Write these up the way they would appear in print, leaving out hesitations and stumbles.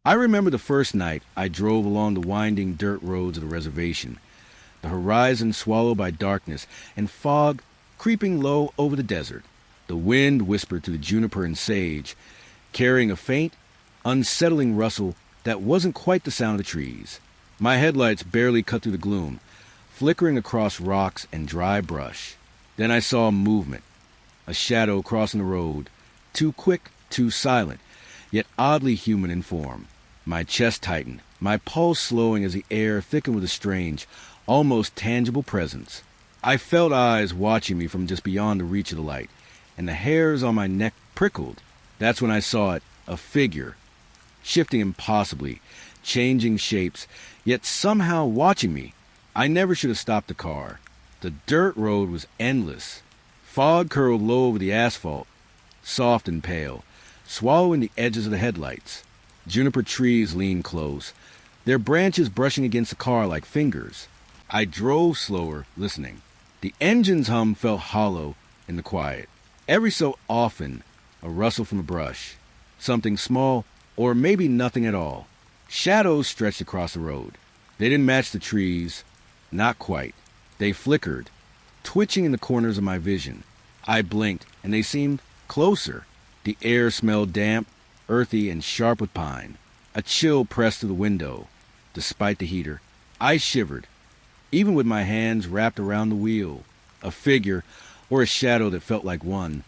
I remember the first night I drove along the winding dirt roads of the reservation, the horizon swallowed by darkness and fog creeping low over the desert. The wind whispered through the juniper and sage, carrying a faint, unsettling rustle that wasn't quite the sound of the trees. My headlights barely cut through the gloom, flickering across rocks and dry brush. Then I saw movement, a shadow crossing the road, too quick, too silent, yet oddly human in form. My chest tightened, my pulse slowing as the air thickened with a strange, almost tangible presence. I felt eyes watching me from just beyond the reach of the light, and the hairs on my neck prickled. That's when I saw it, a figure, shifting impossibly, changing shapes, yet somehow watching me. I never should have stopped the car. The dirt road was endless. Fog curled low over the asphalt, soft and pale, swallowing the edges of the headlights. Juniper trees leaned close, their branches brushing against the car like fingers. I drove slower, listening. The engine's hum felt hollow in the quiet. Every so often, a rustle from the brush. Something small, or maybe nothing at all. Shadows stretched across the road. They didn't match the trees. Not quite. They flickered, twitching in the corners of my vision. I blinked, and they seemed closer. The air smelled damp, earthy, and sharp with pine. A chill pressed through the window. Despite the heater, I shivered, even with my hands wrapped around the wheel. A figure, or a shadow that felt like one,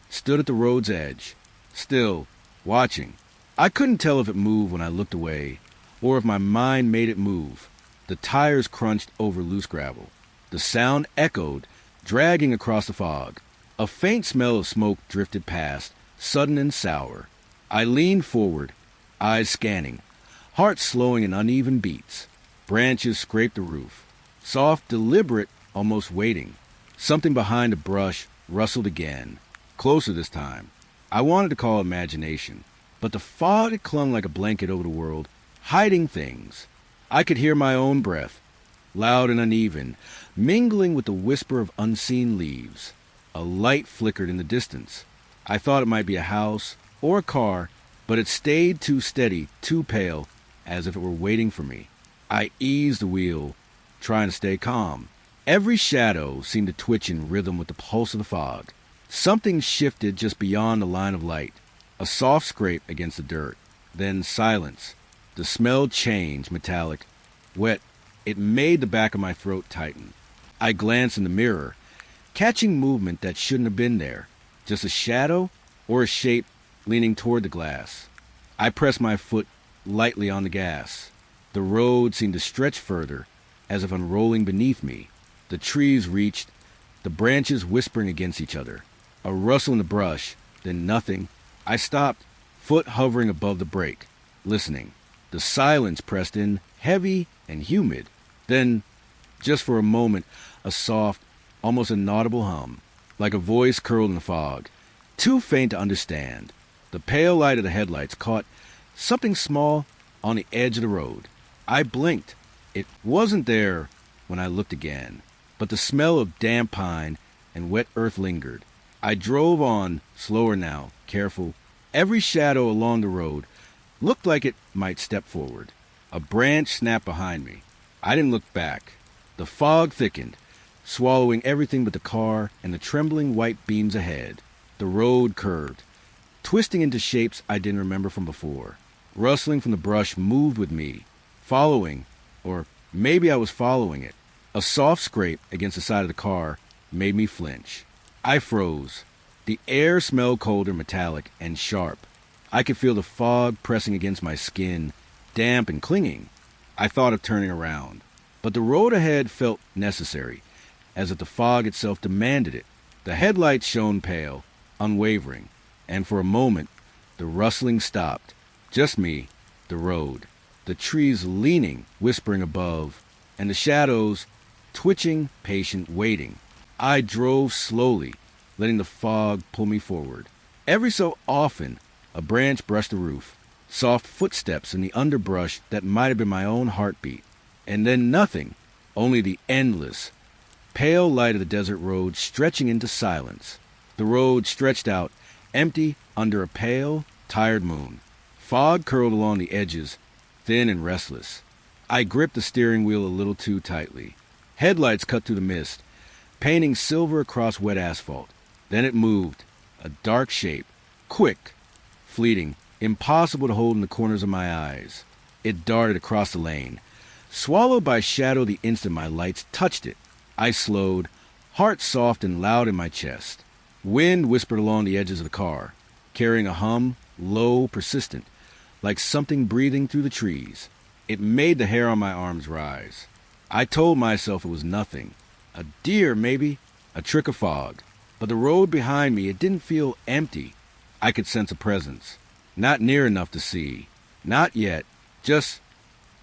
stood at the road's edge, still, watching. I couldn't tell if it moved when I looked away, or if my mind made it move. The tires crunched over loose gravel. The sound echoed, dragging across the fog. A faint smell of smoke drifted past, sudden and sour. I leaned forward, eyes scanning, heart slowing in uneven beats. Branches scraped the roof. Soft, deliberate, almost waiting. Something behind the brush rustled again, closer this time. I wanted to call it imagination, but the fog had clung like a blanket over the world, hiding things. I could hear my own breath, loud and uneven, mingling with the whisper of unseen leaves. A light flickered in the distance. I thought it might be a house or a car, but it stayed too steady, too pale, as if it were waiting for me. I eased the wheel, trying to stay calm. Every shadow seemed to twitch in rhythm with the pulse of the fog. Something shifted just beyond the line of light, a soft scrape against the dirt, then silence. The smell changed, metallic, wet. It made the back of my throat tighten. I glanced in the mirror, catching movement that shouldn't have been there, just a shadow or a shape leaning toward the glass. I pressed my foot lightly on the gas. The road seemed to stretch further, as if unrolling beneath me. The trees reached, the branches whispering against each other. A rustle in the brush, then nothing. I stopped, foot hovering above the brake, listening. The silence pressed in, heavy and humid. Then, just for a moment, a soft, almost inaudible hum, like a voice curled in the fog, too faint to understand. The pale light of the headlights caught something small on the edge of the road. I blinked. It wasn't there when I looked again, but the smell of damp pine and wet earth lingered. I drove on, slower now, careful. Every shadow along the road looked like it might step forward. A branch snapped behind me. I didn't look back. The fog thickened, swallowing everything but the car and the trembling white beams ahead. The road curved, twisting into shapes I didn't remember from before. Rustling from the brush moved with me, following, or maybe I was following it. A soft scrape against the side of the car made me flinch. I froze. The air smelled colder, metallic, and sharp. I could feel the fog pressing against my skin, damp and clinging. I thought of turning around, but the road ahead felt necessary, as if the fog itself demanded it. The headlights shone pale, unwavering, and for a moment, the rustling stopped. Just me, the road, the trees leaning, whispering above, and the shadows twitching, patient, waiting. I drove slowly, letting the fog pull me forward. Every so often, a branch brushed the roof, soft footsteps in the underbrush that might have been my own heartbeat. And then nothing, only the endless, pale light of the desert road stretching into silence. The road stretched out, empty under a pale, tired moon. Fog curled along the edges, thin and restless. I gripped the steering wheel a little too tightly. Headlights cut through the mist, painting silver across wet asphalt. Then it moved, a dark shape, quick, fleeting, impossible to hold in the corners of my eyes. It darted across the lane, swallowed by shadow the instant my lights touched it. I slowed, heart soft and loud in my chest. Wind whispered along the edges of the car, carrying a hum, low, persistent, like something breathing through the trees. It made the hair on my arms rise. I told myself it was nothing. A deer, maybe, a trick of fog. But the road behind me, it didn't feel empty. I could sense a presence. Not near enough to see. Not yet. Just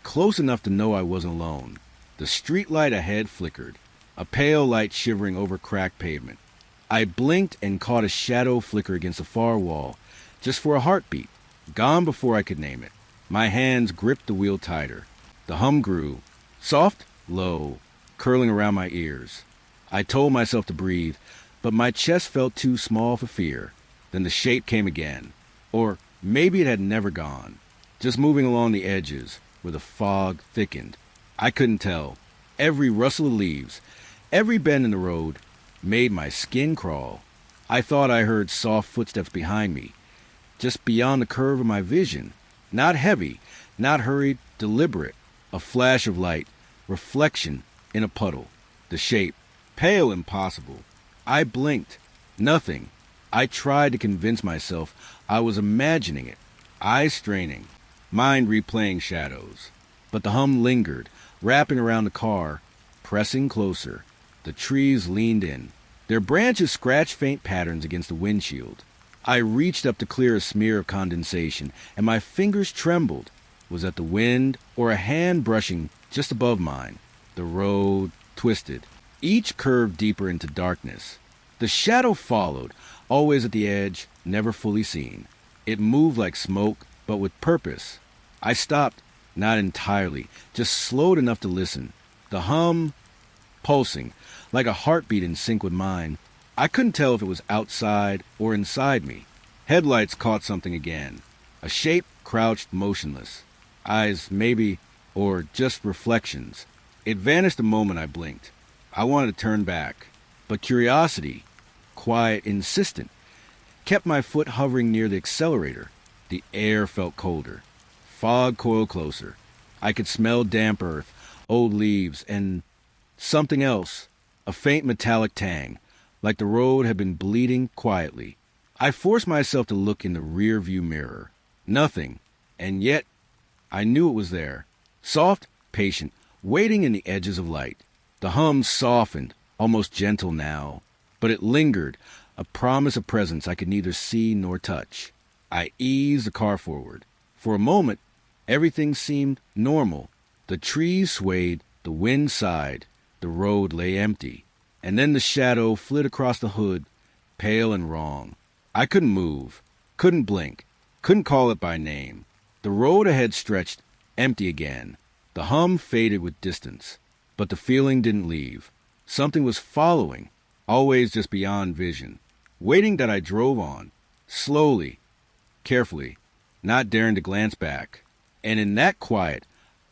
close enough to know I wasn't alone. The street light ahead flickered, a pale light shivering over cracked pavement. I blinked and caught a shadow flicker against the far wall, just for a heartbeat, gone before I could name it. My hands gripped the wheel tighter. The hum grew, soft, low, curling around my ears. I told myself to breathe, but my chest felt too small for fear. Then the shape came again. Or maybe it had never gone, just moving along the edges where the fog thickened. I couldn't tell. Every rustle of leaves, every bend in the road made my skin crawl. I thought I heard soft footsteps behind me, just beyond the curve of my vision. Not heavy, not hurried, deliberate. A flash of light, reflection in a puddle. The shape, pale, impossible. I blinked. Nothing. I tried to convince myself I was imagining it, eyes straining, mind replaying shadows. But the hum lingered, wrapping around the car, pressing closer. The trees leaned in. Their branches scratched faint patterns against the windshield. I reached up to clear a smear of condensation, and my fingers trembled. Was that the wind or a hand brushing just above mine? The road twisted. Each curved deeper into darkness. The shadow followed, always at the edge, never fully seen. It moved like smoke, but with purpose. I stopped, not entirely, just slowed enough to listen. The hum, pulsing, like a heartbeat in sync with mine. I couldn't tell if it was outside or inside me. Headlights caught something again. A shape crouched motionless. Eyes, maybe, or just reflections. It vanished the moment I blinked. I wanted to turn back, but curiosity, quiet, insistent, kept my foot hovering near the accelerator. The air felt colder. Fog coiled closer. I could smell damp earth, old leaves, and something else, a faint metallic tang, like the road had been bleeding quietly. I forced myself to look in the rear-view mirror. Nothing, and yet I knew it was there. Soft, patient, waiting in the edges of light. The hum softened, almost gentle now, but it lingered, a promise of presence I could neither see nor touch. I eased the car forward. For a moment, everything seemed normal. The trees swayed, the wind sighed, the road lay empty. And then the shadow flit across the hood, pale and wrong. I couldn't move, couldn't blink, couldn't call it by name. The road ahead stretched, empty again. The hum faded with distance, but the feeling didn't leave. Something was following, always just beyond vision, waiting that I drove on, slowly, carefully, not daring to glance back. And in that quiet,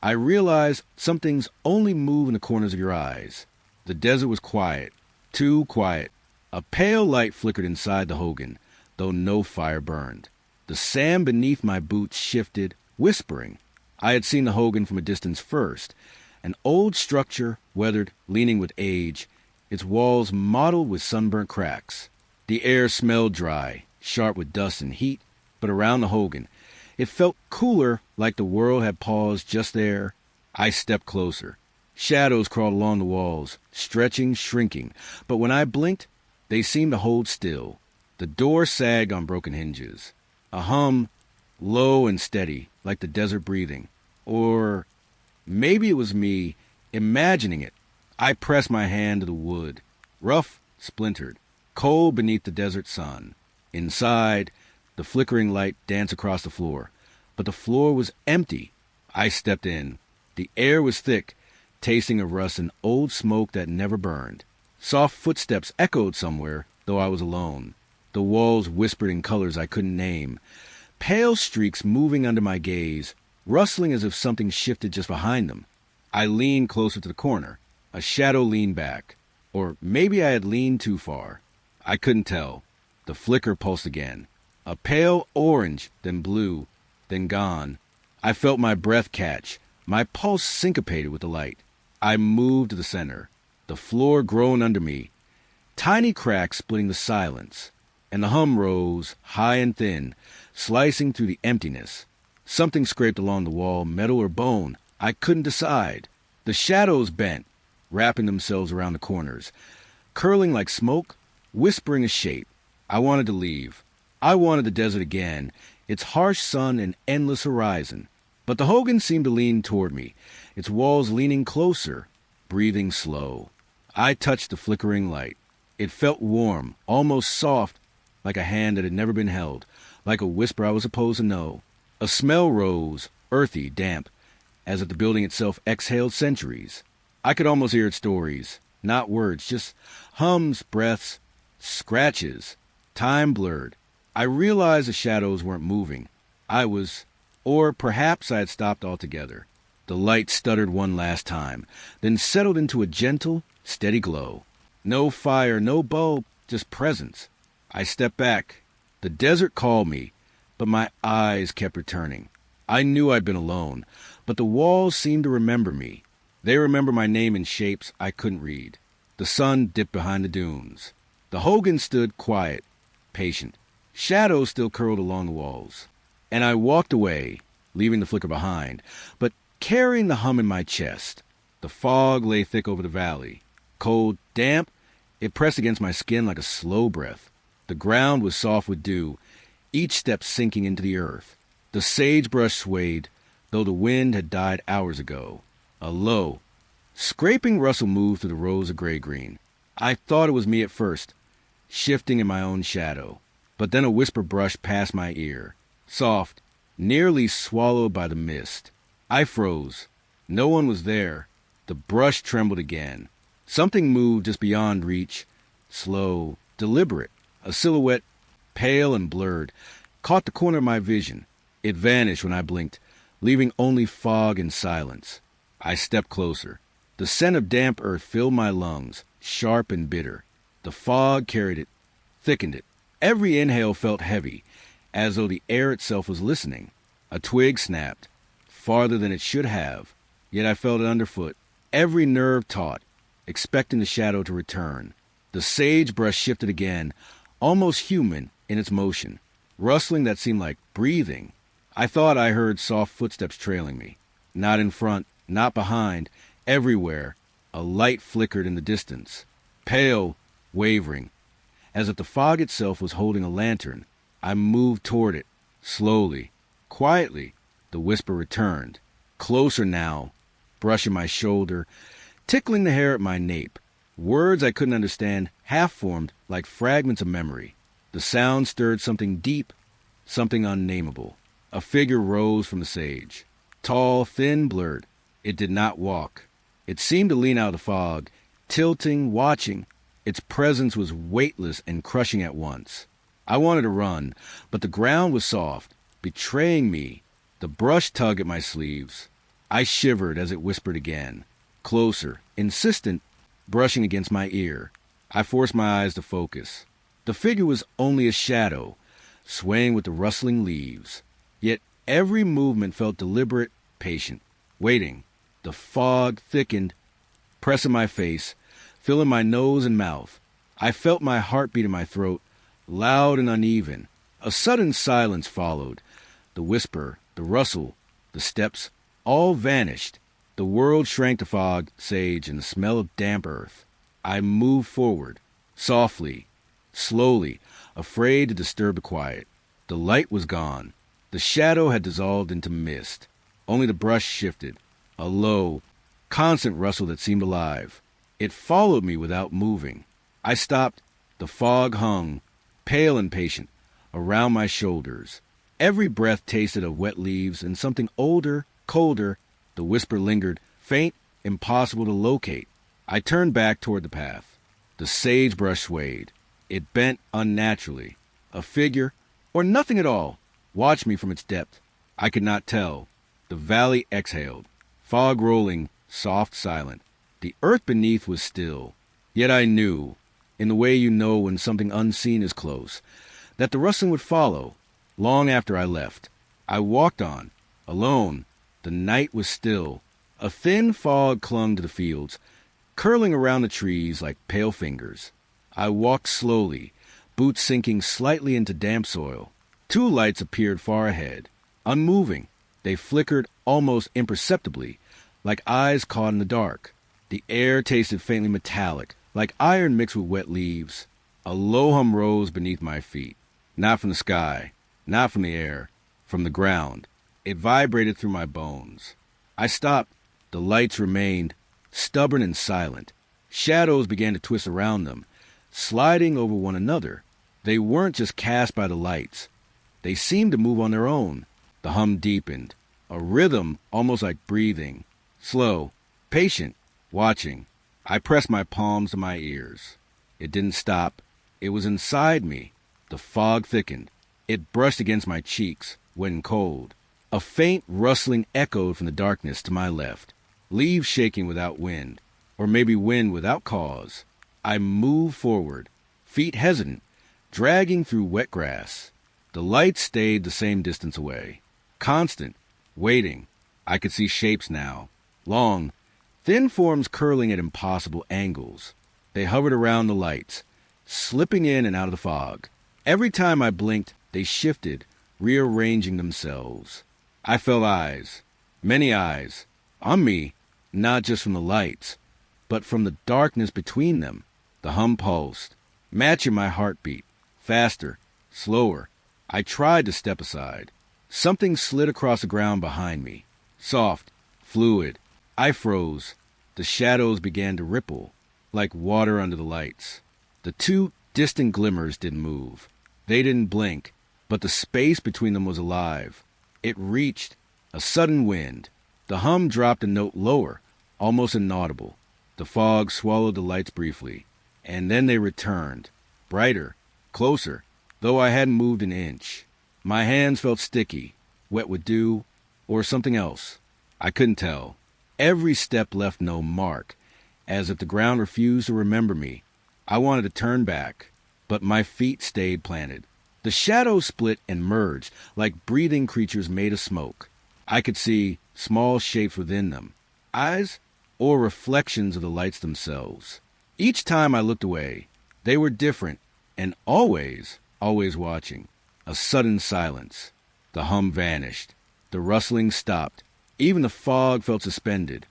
I realized some things only move in the corners of your eyes. The desert was quiet, too quiet. A pale light flickered inside the hogan, though no fire burned. The sand beneath my boots shifted, whispering. I had seen the hogan from a distance first, an old structure, weathered, leaning with age, its walls mottled with sunburnt cracks. The air smelled dry, sharp with dust and heat, but around the hogan, it felt cooler, like the world had paused just there. I stepped closer. Shadows crawled along the walls, stretching, shrinking, but when I blinked, they seemed to hold still. The door sagged on broken hinges. A hum, low and steady, like the desert breathing. Or maybe it was me imagining it. I pressed my hand to the wood, rough, splintered, cold beneath the desert sun. Inside, the flickering light danced across the floor, but the floor was empty. I stepped in. The air was thick, tasting of rust and old smoke that never burned. Soft footsteps echoed somewhere, though I was alone. The walls whispered in colors I couldn't name. Pale streaks moving under my gaze, rustling as if something shifted just behind them. I leaned closer to the corner. A shadow leaned back. Or maybe I had leaned too far. I couldn't tell. The flicker pulsed again. A pale orange, then blue, then gone. I felt my breath catch, my pulse syncopated with the light. I moved to the center. The floor groaned under me, tiny cracks splitting the silence, and the hum rose, high and thin, slicing through the emptiness. Something scraped along the wall, metal or bone. I couldn't decide. The shadows bent, wrapping themselves around the corners, curling like smoke, whispering a shape. I wanted to leave. I wanted the desert again, its harsh sun and endless horizon. But the hogan seemed to lean toward me, its walls leaning closer, breathing slow. I touched the flickering light. It felt warm, almost soft, like a hand that had never been held, like a whisper I was supposed to know. A smell rose, earthy, damp, as if the building itself exhaled centuries. I could almost hear its stories, not words, just hums, breaths, scratches. Time blurred. I realized the shadows weren't moving. I was, or perhaps I had stopped altogether. The light stuttered one last time, then settled into a gentle, steady glow. No fire, no bulb, just presence. I stepped back. The desert called me, but my eyes kept returning. I knew I'd been alone, but the walls seemed to remember me. They remember my name in shapes I couldn't read. The sun dipped behind the dunes. The hogan stood quiet, patient. Shadows still curled along the walls. And I walked away, leaving the flicker behind, but carrying the hum in my chest. The fog lay thick over the valley. Cold, damp, it pressed against my skin like a slow breath. The ground was soft with dew, each step sinking into the earth. The sagebrush swayed, though the wind had died hours ago. A low, scraping rustle moved through the rows of gray-green. I thought it was me at first, shifting in my own shadow. But then a whisper brushed past my ear, soft, nearly swallowed by the mist. I froze. No one was there. The brush trembled again. Something moved just beyond reach, slow, deliberate. A silhouette, pale and blurred, caught the corner of my vision. It vanished when I blinked, leaving only fog and silence. I stepped closer. The scent of damp earth filled my lungs, sharp and bitter. The fog carried it, thickened it. Every inhale felt heavy, as though the air itself was listening. A twig snapped, farther than it should have, yet I felt it underfoot. Every nerve taut, expecting the shadow to return. The sagebrush shifted again, almost human in its motion, rustling that seemed like breathing. I thought I heard soft footsteps trailing me. Not in front, not behind, everywhere. A light flickered in the distance, pale, wavering, as if the fog itself was holding a lantern. I moved toward it, slowly, quietly. The whisper returned, closer now, brushing my shoulder, tickling the hair at my nape. Words I couldn't understand, half-formed like fragments of memory. The sound stirred something deep, something unnameable. A figure rose from the sage, tall, thin, blurred. It did not walk. It seemed to lean out of the fog, tilting, watching. Its presence was weightless and crushing at once. I wanted to run, but the ground was soft, betraying me. The brush tugged at my sleeves. I shivered as it whispered again, closer, insistent, brushing against my ear. I forced my eyes to focus. The figure was only a shadow, swaying with the rustling leaves. Yet every movement felt deliberate, patient, waiting. The fog thickened, pressing my face, filling my nose and mouth. I felt my heartbeat in my throat, loud and uneven. A sudden silence followed. The whisper, the rustle, the steps, all vanished. The world shrank to fog, sage, and the smell of damp earth. I moved forward, softly, slowly, afraid to disturb the quiet. The light was gone. The shadow had dissolved into mist. Only the brush shifted, a low, constant rustle that seemed alive. It followed me without moving. I stopped. The fog hung, pale and patient, around my shoulders. Every breath tasted of wet leaves and something older, colder. The whisper lingered, faint, impossible to locate. I turned back toward the path. The sagebrush swayed. It bent unnaturally. A figure, or nothing at all, watched me from its depth. I could not tell. The valley exhaled, fog rolling, soft, silent. The earth beneath was still. Yet I knew, in the way you know when something unseen is close, that the rustling would follow, long after I left. I walked on, alone. The night was still. A thin fog clung to the fields, curling around the trees like pale fingers. I walked slowly, boots sinking slightly into damp soil. 2 lights appeared far ahead, unmoving. They flickered almost imperceptibly, like eyes caught in the dark. The air tasted faintly metallic, like iron mixed with wet leaves. A low hum rose beneath my feet, not from the sky, not from the air, from the ground. It vibrated through my bones. I stopped. The lights remained, stubborn and silent. Shadows began to twist around them, sliding over one another. They weren't just cast by the lights. They seemed to move on their own. The hum deepened, a rhythm almost like breathing, slow, patient, watching. I pressed my palms to my ears. It didn't stop. It was inside me. The fog thickened. It brushed against my cheeks, wet and cold. A faint rustling echoed from the darkness to my left, leaves shaking without wind, or maybe wind without cause. I moved forward, feet hesitant, dragging through wet grass. The lights stayed the same distance away, constant, waiting. I could see shapes now, long, thin forms curling at impossible angles. They hovered around the lights, slipping in and out of the fog. Every time I blinked, they shifted, rearranging themselves. I felt eyes, many eyes, on me, not just from the lights, but from the darkness between them. The hum pulsed, matching my heartbeat, faster, slower. I tried to step aside. Something slid across the ground behind me, soft, fluid. I froze. The shadows began to ripple, like water under the lights. The 2 distant glimmers didn't move. They didn't blink, but the space between them was alive. It reached, a sudden wind. The hum dropped a note lower, almost inaudible. The fog swallowed the lights briefly, and then they returned, brighter, closer, though I hadn't moved an inch. My hands felt sticky, wet with dew, or something else. I couldn't tell. Every step left no mark, as if the ground refused to remember me. I wanted to turn back, but my feet stayed planted. The shadows split and merged like breathing creatures made of smoke. I could see small shapes within them, eyes or reflections of the lights themselves. Each time I looked away, they were different and always watching. A sudden silence. The hum vanished. The rustling stopped. Even the fog felt suspended,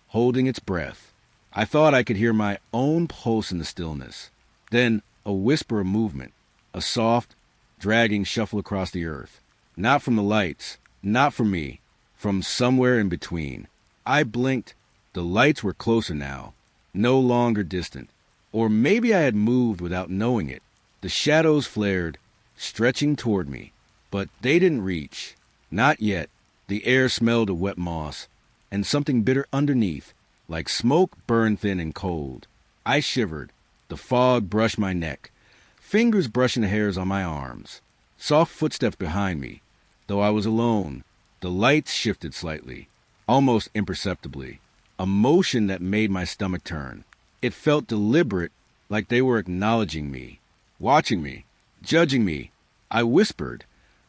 holding its breath. I thought I could hear my own pulse in the stillness. Then a whisper of movement, a soft, dragging shuffle across the earth. Not from the lights, not from me, from somewhere in between. I blinked. The lights were closer now, no longer distant. Or maybe I had moved without knowing it. The shadows flared, stretching toward me. But they didn't reach. Not yet. The air smelled of wet moss, and something bitter underneath, like smoke burned thin and cold. I shivered. The fog brushed my neck, fingers brushing the hairs on my arms. Soft footsteps behind me. Though I was alone, the lights shifted slightly, almost imperceptibly, a motion that made my stomach turn. It felt deliberate, like they were acknowledging me, watching me, judging me. I whispered,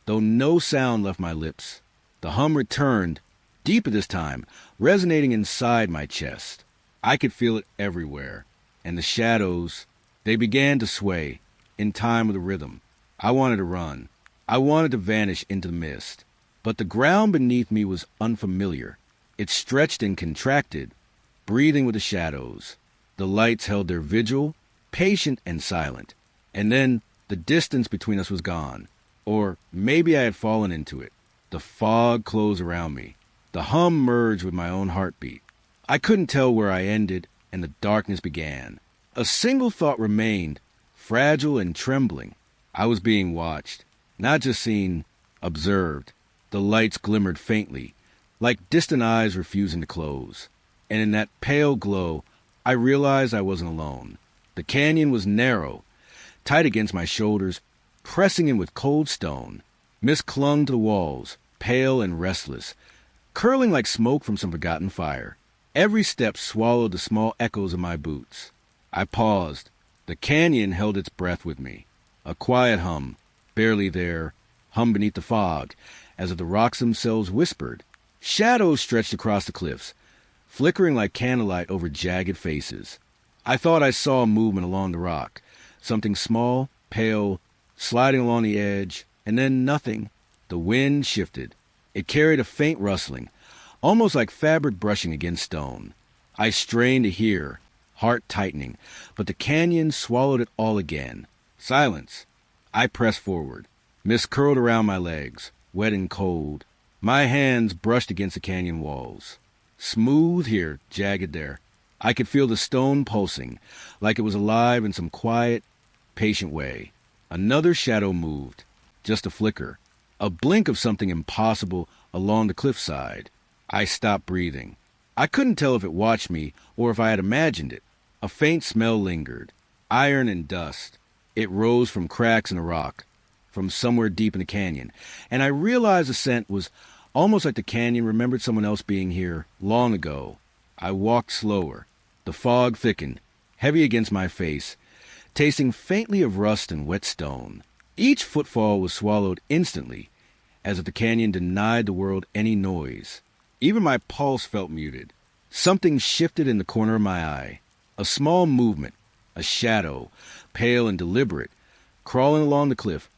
though no sound left my lips. The hum returned, deeper this time, resonating inside my chest. I could feel it everywhere, and the shadows, they began to sway, in time with the rhythm. I wanted to run. I wanted to vanish into the mist. But the ground beneath me was unfamiliar. It stretched and contracted, breathing with the shadows. The lights held their vigil, patient and silent. And then the distance between us was gone. Or maybe I had fallen into it. The fog closed around me. The hum merged with my own heartbeat. I couldn't tell where I ended, and the darkness began. A single thought remained, fragile and trembling. I was being watched, not just seen, observed. The lights glimmered faintly, like distant eyes refusing to close. And in that pale glow, I realized I wasn't alone. The canyon was narrow, tight against my shoulders, pressing in with cold stone. Mist clung to the walls, pale and restless, curling like smoke from some forgotten fire. Every step swallowed the small echoes of my boots. I paused. The canyon held its breath with me. A quiet hum, barely there, hum beneath the fog, as if the rocks themselves whispered. Shadows stretched across the cliffs, flickering like candlelight over jagged faces. I thought I saw movement along the rock, something small, pale, sliding along the edge, and then nothing. The wind shifted. It carried a faint rustling, almost like fabric brushing against stone. I strained to hear, heart tightening, but the canyon swallowed it all again. Silence. I pressed forward. Mist curled around my legs, wet and cold. My hands brushed against the canyon walls. Smooth here, jagged there. I could feel the stone pulsing, like it was alive in some quiet, patient way. Another shadow moved, just a flicker, a blink of something impossible along the cliffside. I stopped breathing. I couldn't tell if it watched me or if I had imagined it. A faint smell lingered, iron and dust. It rose from cracks in the rock, from somewhere deep in the canyon, and I realized the scent was almost like the canyon remembered someone else being here long ago. I walked slower. The fog thickened, heavy against my face, tasting faintly of rust and wet stone. Each footfall was swallowed instantly, as if the canyon denied the world any noise. Even my pulse felt muted. Something shifted in the corner of my eye. A small movement, a shadow, pale and deliberate, crawling along the cliff,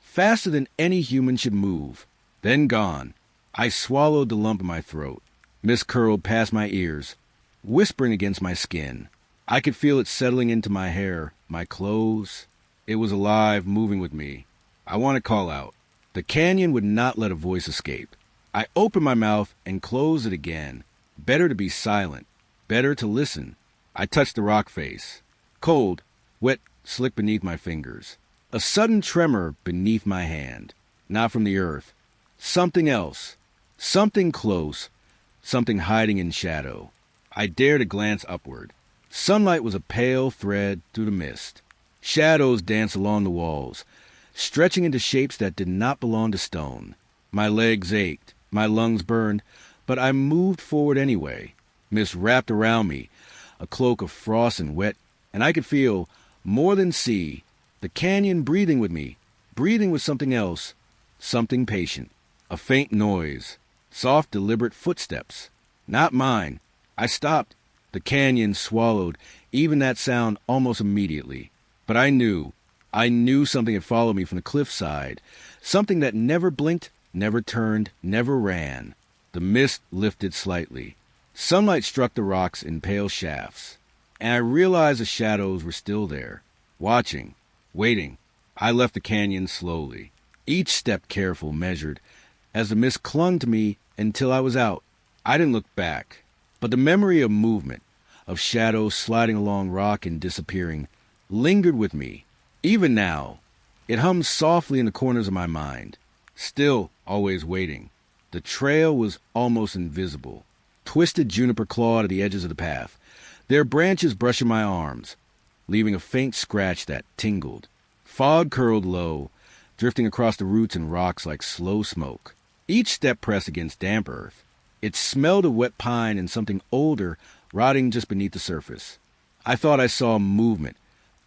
faster than any human should move. Then gone. I swallowed the lump in my throat. Mist curled past my ears, whispering against my skin. I could feel it settling into my hair, my clothes. It was alive, moving with me. I want to call out. The canyon would not let a voice escape. I opened my mouth and closed it again. Better to be silent. Better to listen. I touched the rock face. Cold, wet, slick beneath my fingers. A sudden tremor beneath my hand. Not from the earth. Something else. Something close. Something hiding in shadow. I dared to glance upward. Sunlight was a pale thread through the mist. Shadows danced along the walls, stretching into shapes that did not belong to stone. My legs ached, my lungs burned, but I moved forward anyway. Mist wrapped around me, a cloak of frost and wet, and I could feel, more than see, the canyon breathing with me, breathing with something else, something patient. A faint noise, soft, deliberate footsteps. Not mine. I stopped. The canyon swallowed even that sound almost immediately. But I knew something had followed me from the cliffside, something that never blinked, never turned, never ran. The mist lifted slightly. Sunlight struck the rocks in pale shafts, and I realized the shadows were still there, watching, waiting. I left the canyon slowly, each step careful, measured, as the mist clung to me until I was out. I didn't look back, but the memory of movement, of shadows sliding along rock and disappearing, lingered with me. Even now, it hums softly in the corners of my mind, still always waiting. The trail was almost invisible. Twisted juniper clawed at the edges of the path, their branches brushing my arms, leaving a faint scratch that tingled. Fog curled low, drifting across the roots and rocks like slow smoke. Each step pressed against damp earth. It smelled of wet pine and something older rotting just beneath the surface. I thought I saw movement,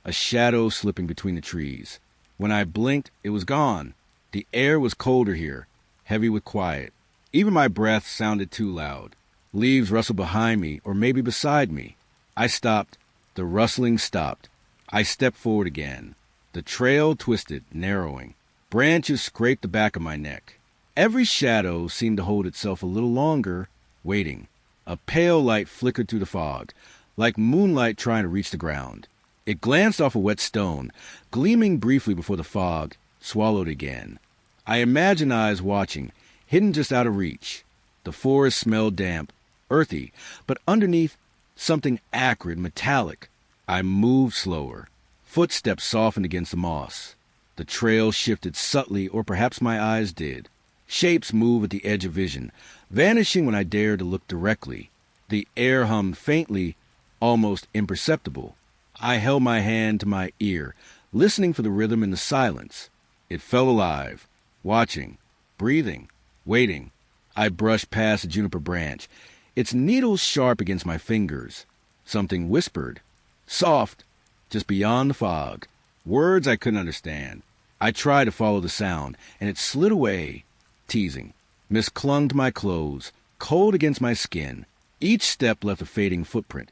a shadow slipping between the trees. When I blinked, it was gone. The air was colder here, heavy with quiet. Even my breath sounded too loud. Leaves rustled behind me, or maybe beside me. I stopped. The rustling stopped. I stepped forward again. The trail twisted, narrowing. Branches scraped the back of my neck. Every shadow seemed to hold itself a little longer, waiting. A pale light flickered through the fog, like moonlight trying to reach the ground. It glanced off a wet stone, gleaming briefly before the fog swallowed again. I imagined eyes watching, hidden just out of reach. The forest smelled damp, earthy, but underneath, something acrid, metallic. I moved slower. Footsteps softened against the moss. The trail shifted subtly, or perhaps my eyes did. Shapes moved at the edge of vision, vanishing when I dared to look directly. The air hummed faintly, almost imperceptible. I held my hand to my ear, listening for the rhythm in the silence. It felt alive, watching, breathing, waiting. I brushed past a juniper branch, its needles sharp against my fingers. Something whispered, soft, just beyond the fog. Words I couldn't understand. I tried to follow the sound, and it slid away, teasing. Mist clung to my clothes, cold against my skin. Each step left a fading footprint,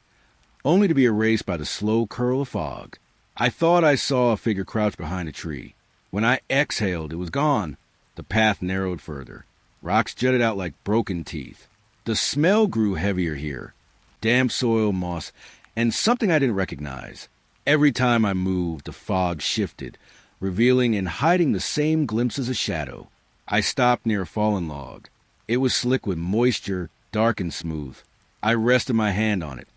only to be erased by the slow curl of fog. I thought I saw a figure crouched behind a tree. When I exhaled, it was gone. The path narrowed further. Rocks jutted out like broken teeth. The smell grew heavier here. Damp soil, moss, and something I didn't recognize. Every time I moved, the fog shifted, revealing and hiding the same glimpses of shadow. I stopped near a fallen log. It was slick with moisture, dark and smooth. I rested my hand on it,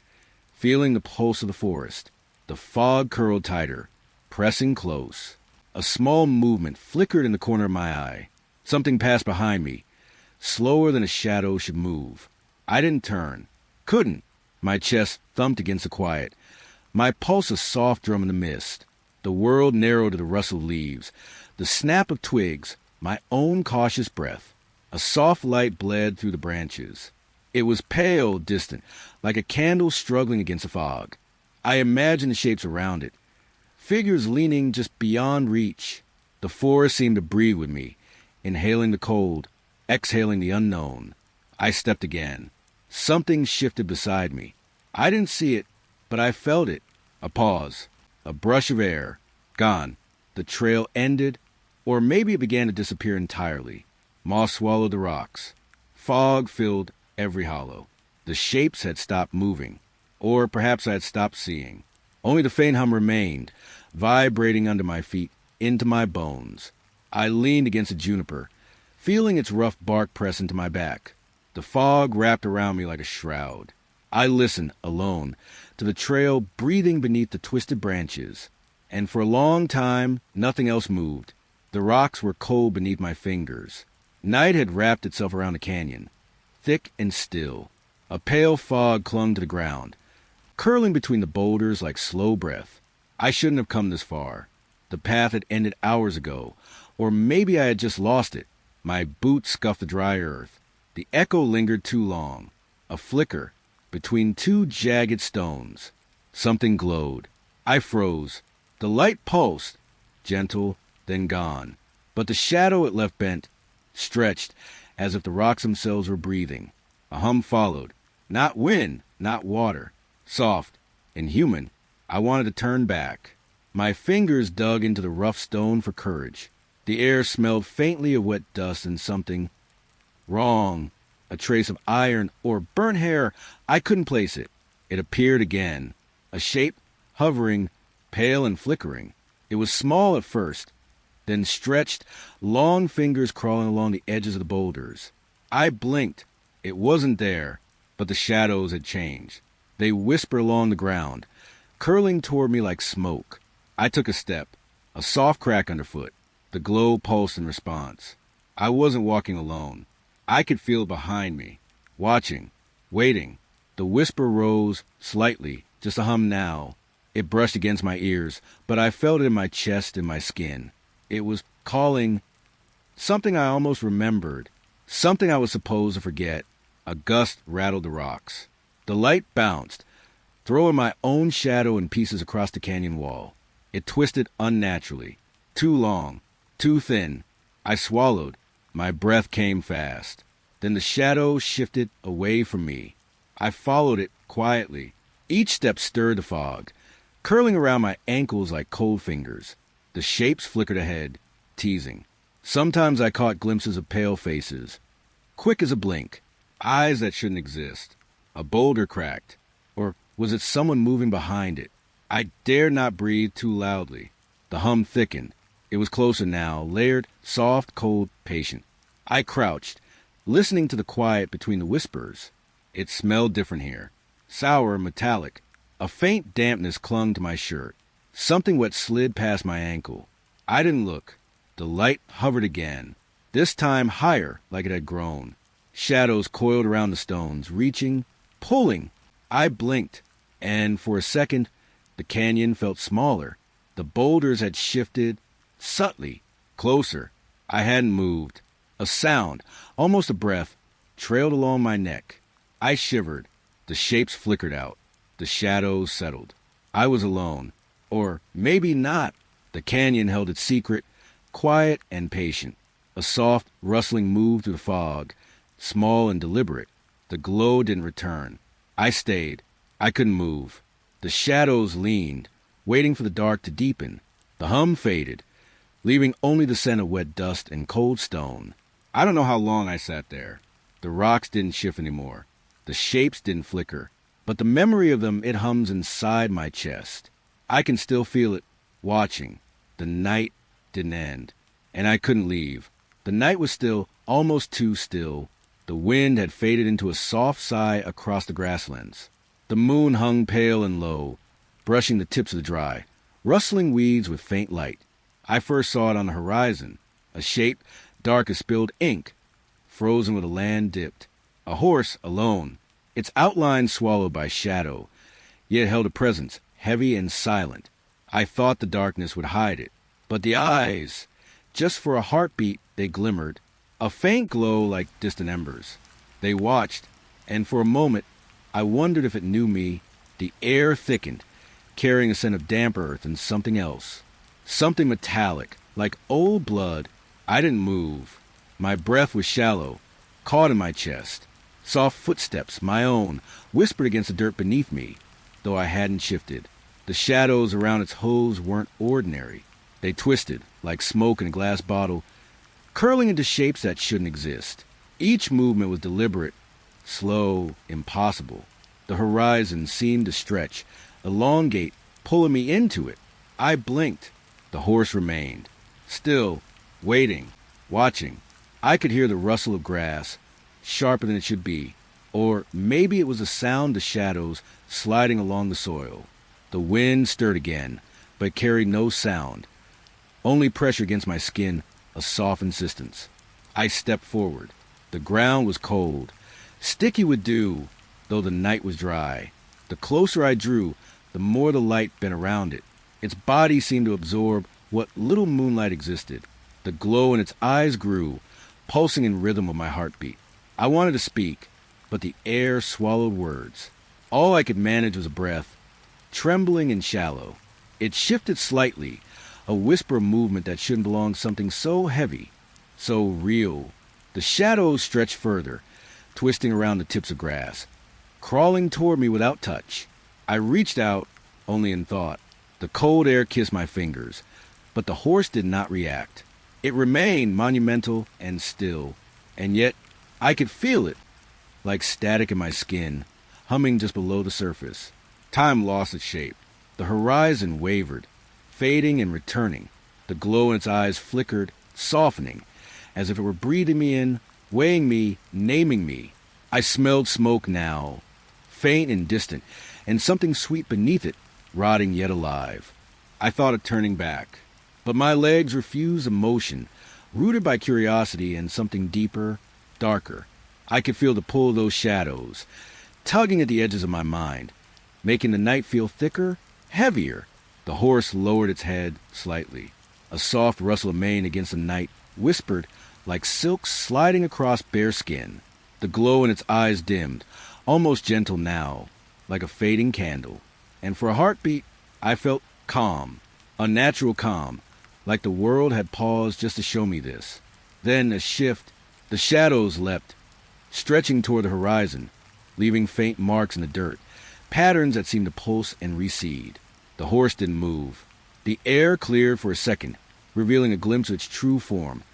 feeling the pulse of the forest. The fog curled tighter, pressing close. A small movement flickered in the corner of my eye. Something passed behind me, slower than a shadow should move. I didn't turn. Couldn't. My chest thumped against the quiet. My pulse a soft drum in the mist. The world narrowed to the rustle of leaves, the snap of twigs, my own cautious breath. A soft light bled through the branches. It was pale, distant, like a candle struggling against the fog. I imagined the shapes around it, figures leaning just beyond reach. The forest seemed to breathe with me, inhaling the cold, exhaling the unknown. I stepped again. Something shifted beside me. I didn't see it, but I felt it. A pause, a brush of air, gone. The trail ended, or maybe it began to disappear entirely. Moss swallowed the rocks. Fog filled every hollow. The shapes had stopped moving, or perhaps I had stopped seeing. Only the faint hum remained, vibrating under my feet, into my bones. I leaned against a juniper, feeling its rough bark press into my back. The fog wrapped around me like a shroud. I listened, alone, to the trail breathing beneath the twisted branches, and for a long time nothing else moved. The rocks were cold beneath my fingers. Night had wrapped itself around the canyon, thick and still. A pale fog clung to the ground, curling between the boulders like slow breath. I shouldn't have come this far. The path had ended hours ago, or maybe I had just lost it. My boots scuffed the dry earth. The echo lingered too long. A flicker between two jagged stones. Something glowed. I froze. The light pulsed, gentle, then gone. But the shadow it left bent, stretched, as if the rocks themselves were breathing. A hum followed. Not wind, not water. Soft, inhuman. I wanted to turn back. My fingers dug into the rough stone for courage. The air smelled faintly of wet dust and something wrong. A trace of iron or burnt hair. I couldn't place it. It appeared again. A shape, hovering, pale and flickering. It was small at first, then stretched, long fingers crawling along the edges of the boulders. I blinked. It wasn't there, but the shadows had changed. They whispered along the ground, curling toward me like smoke. I took a step, a soft crack underfoot. The glow pulsed in response. I wasn't walking alone. I could feel it behind me, watching, waiting. The whisper rose slightly, just a hum now. It brushed against my ears, but I felt it in my chest and my skin. It was calling something I almost remembered, something I was supposed to forget. A gust rattled the rocks. The light bounced, throwing my own shadow in pieces across the canyon wall. It twisted unnaturally, too long, too thin. I swallowed. My breath came fast. Then the shadow shifted away from me. I followed it quietly. Each step stirred the fog, curling around my ankles like cold fingers. The shapes flickered ahead, teasing. Sometimes I caught glimpses of pale faces, quick as a blink, eyes that shouldn't exist. A boulder cracked, or was it someone moving behind it? I dared not breathe too loudly. The hum thickened. It was closer now, layered, soft, cold, patient. I crouched, listening to the quiet between the whispers. It smelled different here. Sour, metallic. A faint dampness clung to my shirt. Something wet slid past my ankle. I didn't look. The light hovered again, this time higher, like it had grown. Shadows coiled around the stones, reaching, pulling. I blinked, and for a second, the canyon felt smaller. The boulders had shifted, subtly, closer. I hadn't moved. A sound, almost a breath, trailed along my neck. I shivered. The shapes flickered out. The shadows settled. I was alone. Or maybe not. The canyon held its secret, quiet and patient. A soft, rustling moved through the fog, small and deliberate. The glow didn't return. I stayed. I couldn't move. The shadows leaned, waiting for the dark to deepen. The hum faded, leaving only the scent of wet dust and cold stone. I don't know how long I sat there. The rocks didn't shift anymore. The shapes didn't flicker. But the memory of them, it hums inside my chest. I can still feel it, watching. The night didn't end, and I couldn't leave. The night was still, almost too still. The wind had faded into a soft sigh across the grasslands. The moon hung pale and low, brushing the tips of the dry, rustling weeds with faint light. I first saw it on the horizon, a shape dark as spilled ink, frozen where the land dipped. A horse alone, its outline swallowed by shadow, yet held a presence, heavy and silent. I thought the darkness would hide it. But the eyes, just for a heartbeat, they glimmered, a faint glow like distant embers. They watched, and for a moment, I wondered if it knew me. The air thickened, carrying a scent of damp earth and something else. Something metallic, like old blood. I didn't move. My breath was shallow, caught in my chest. Soft footsteps, my own, whispered against the dirt beneath me, though I hadn't shifted. The shadows around its hooves weren't ordinary. They twisted, like smoke in a glass bottle, curling into shapes that shouldn't exist. Each movement was deliberate, slow, impossible. The horizon seemed to stretch, elongate, pulling me into it. I blinked. The horse remained, still, waiting, watching. I could hear the rustle of grass, sharper than it should be. Or maybe it was the sound of shadows sliding along the soil. The wind stirred again, but carried no sound. Only pressure against my skin, a soft insistence. I stepped forward. The ground was cold, sticky with dew, though the night was dry. The closer I drew, the more the light bent around it. Its body seemed to absorb what little moonlight existed. The glow in its eyes grew, pulsing in rhythm with my heartbeat. I wanted to speak, but the air swallowed words. All I could manage was a breath, trembling and shallow. It shifted slightly, a whisper of movement that shouldn't belong to something so heavy, so real. The shadows stretched further, twisting around the tips of grass, crawling toward me without touch. I reached out, only in thought. The cold air kissed my fingers, but the horse did not react. It remained monumental and still, and yet I could feel it, like static in my skin, humming just below the surface. Time lost its shape. The horizon wavered, fading and returning. The glow in its eyes flickered, softening, as if it were breathing me in, weighing me, naming me. I smelled smoke now, faint and distant, and something sweet beneath it, rotting yet alive. I thought of turning back, but my legs refused a motion, rooted by curiosity and something deeper, darker. I could feel the pull of those shadows, tugging at the edges of my mind, making the night feel thicker, heavier. The horse lowered its head slightly. A soft rustle of mane against the night whispered like silk sliding across bare skin. The glow in its eyes dimmed, almost gentle now, like a fading candle. And for a heartbeat, I felt calm, unnatural calm, like the world had paused just to show me this. Then a shift, the shadows leapt, stretching toward the horizon, leaving faint marks in the dirt, patterns that seemed to pulse and recede. The horse didn't move. The air cleared for a second, revealing a glimpse of its true form,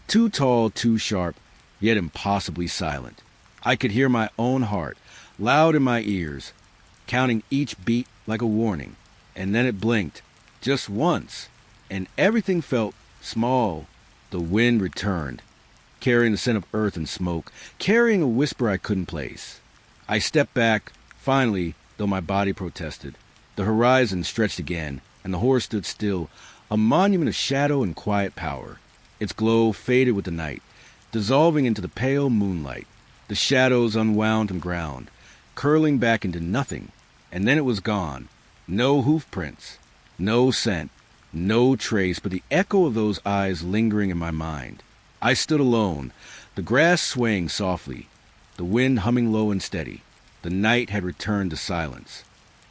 too tall, too sharp, yet impossibly silent. I could hear my own heart, loud in my ears, counting each beat like a warning. And then it blinked, just once, and everything felt small. The wind returned, carrying the scent of earth and smoke, carrying a whisper I couldn't place. I stepped back, finally, though my body protested. The horizon stretched again, and the horse stood still, a monument of shadow and quiet power. Its glow faded with the night, dissolving into the pale moonlight. The shadows unwound from ground, curling back into nothing, and then it was gone. No hoof prints, no scent, No trace but the echo of those eyes lingering in my mind. I stood alone, the grass swaying softly, the wind humming low and steady. The night had returned to silence.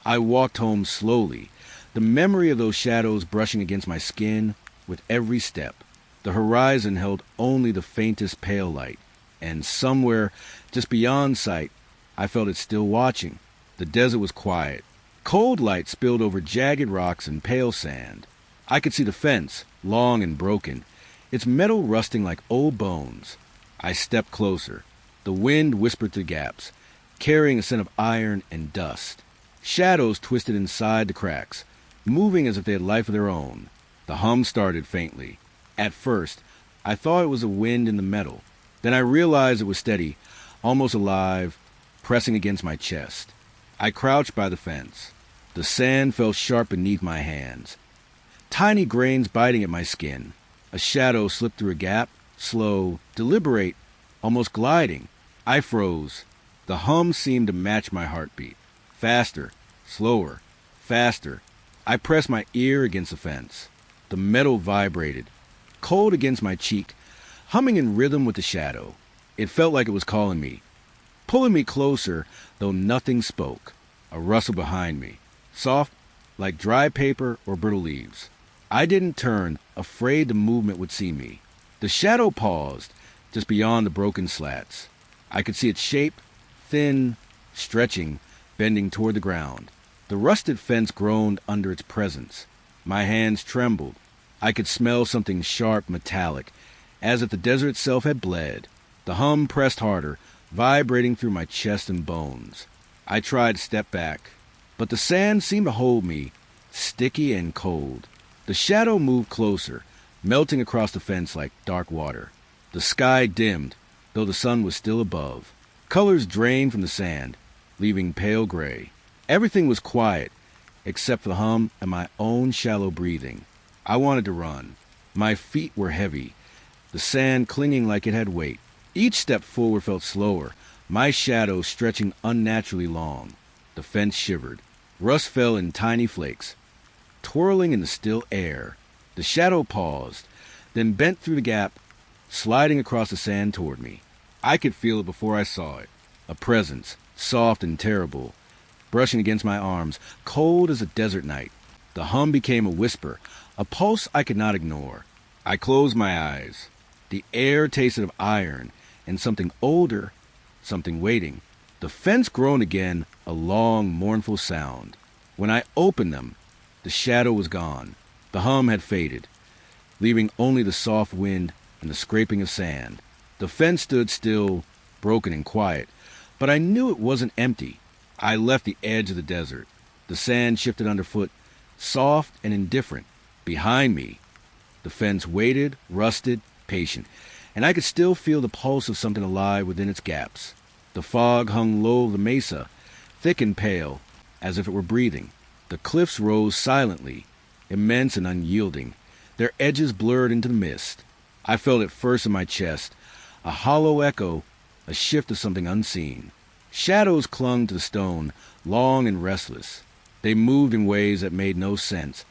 I walked home slowly, the memory of those shadows brushing against my skin with every step. The horizon held only the faintest pale light, and somewhere, just beyond sight, I felt it still watching. The desert was quiet. Cold light spilled over jagged rocks and pale sand. I could see the fence, long and broken, its metal rusting like old bones. I stepped closer. The wind whispered through gaps, carrying a scent of iron and dust. Shadows twisted inside the cracks, moving as if they had life of their own. The hum started faintly. At first, I thought it was the wind in the metal. Then I realized it was steady, almost alive, pressing against my chest. I crouched by the fence. The sand felt sharp beneath my hands, tiny grains biting at my skin. A shadow slipped through a gap, slow, deliberate, almost gliding. I froze. The hum seemed to match my heartbeat. Faster, slower, faster. I pressed my ear against the fence. The metal vibrated, cold against my cheek, humming in rhythm with the shadow. It felt like it was calling me, pulling me closer, though nothing spoke. A rustle behind me, soft like dry paper or brittle leaves. I didn't turn, afraid the movement would see me. The shadow paused, just beyond the broken slats. I could see its shape, thin, stretching, bending toward the ground. The rusted fence groaned under its presence. My hands trembled. I could smell something sharp, metallic, as if the desert itself had bled. The hum pressed harder, vibrating through my chest and bones. I tried to step back, but the sand seemed to hold me, sticky and cold. The shadow moved closer, melting across the fence like dark water. The sky dimmed, though the sun was still above. Colors drained from the sand, leaving pale gray. Everything was quiet, except for the hum and my own shallow breathing. I wanted to run. My feet were heavy, the sand clinging like it had weight. Each step forward felt slower, my shadow stretching unnaturally long. The fence shivered. Rust fell in tiny flakes, twirling in the still air. The shadow paused, then bent through the gap, sliding across the sand toward me. I could feel it before I saw it. A presence, soft and terrible, brushing against my arms, cold as a desert night. The hum became a whisper, a pulse I could not ignore. I closed my eyes. The air tasted of iron and something older, something waiting. The fence groaned again, a long, mournful sound. When I opened them, the shadow was gone. The hum had faded, leaving only the soft wind and the scraping of sand. The fence stood still, broken and quiet, but I knew it wasn't empty. I left the edge of the desert. The sand shifted underfoot, soft and indifferent. Behind me, the fence waited, rusted, patient, and I could still feel the pulse of something alive within its gaps. The fog hung low over the mesa, thick and pale, as if it were breathing. The cliffs rose silently, immense and unyielding, their edges blurred into the mist. I felt it first in my chest, a hollow echo, a shift of something unseen. Shadows clung to the stone, long and restless. They moved in ways that made no sense,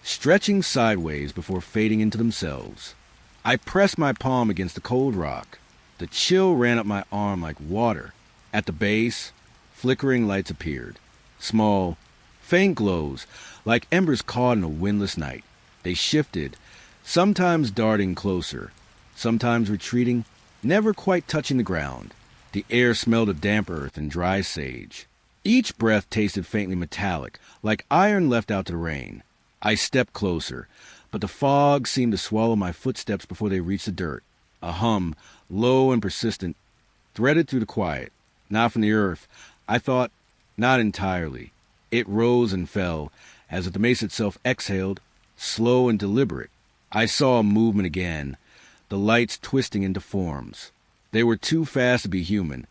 stretching sideways before fading into themselves. I pressed my palm against the cold rock. The chill ran up my arm like water. At the base, flickering lights appeared, small, faint glows, like embers caught in a windless night. They shifted, sometimes darting closer, sometimes retreating, never quite touching the ground. The air smelled of damp earth and dry sage. Each breath tasted faintly metallic, like iron left out to the rain. I stepped closer, but the fog seemed to swallow my footsteps before they reached the dirt. A hum, low and persistent, threaded through the quiet. Not from the earth, I thought, not entirely. It rose and fell, as if the mesa itself exhaled, slow and deliberate. I saw a movement again, the lights twisting into forms. They were too fast to be human,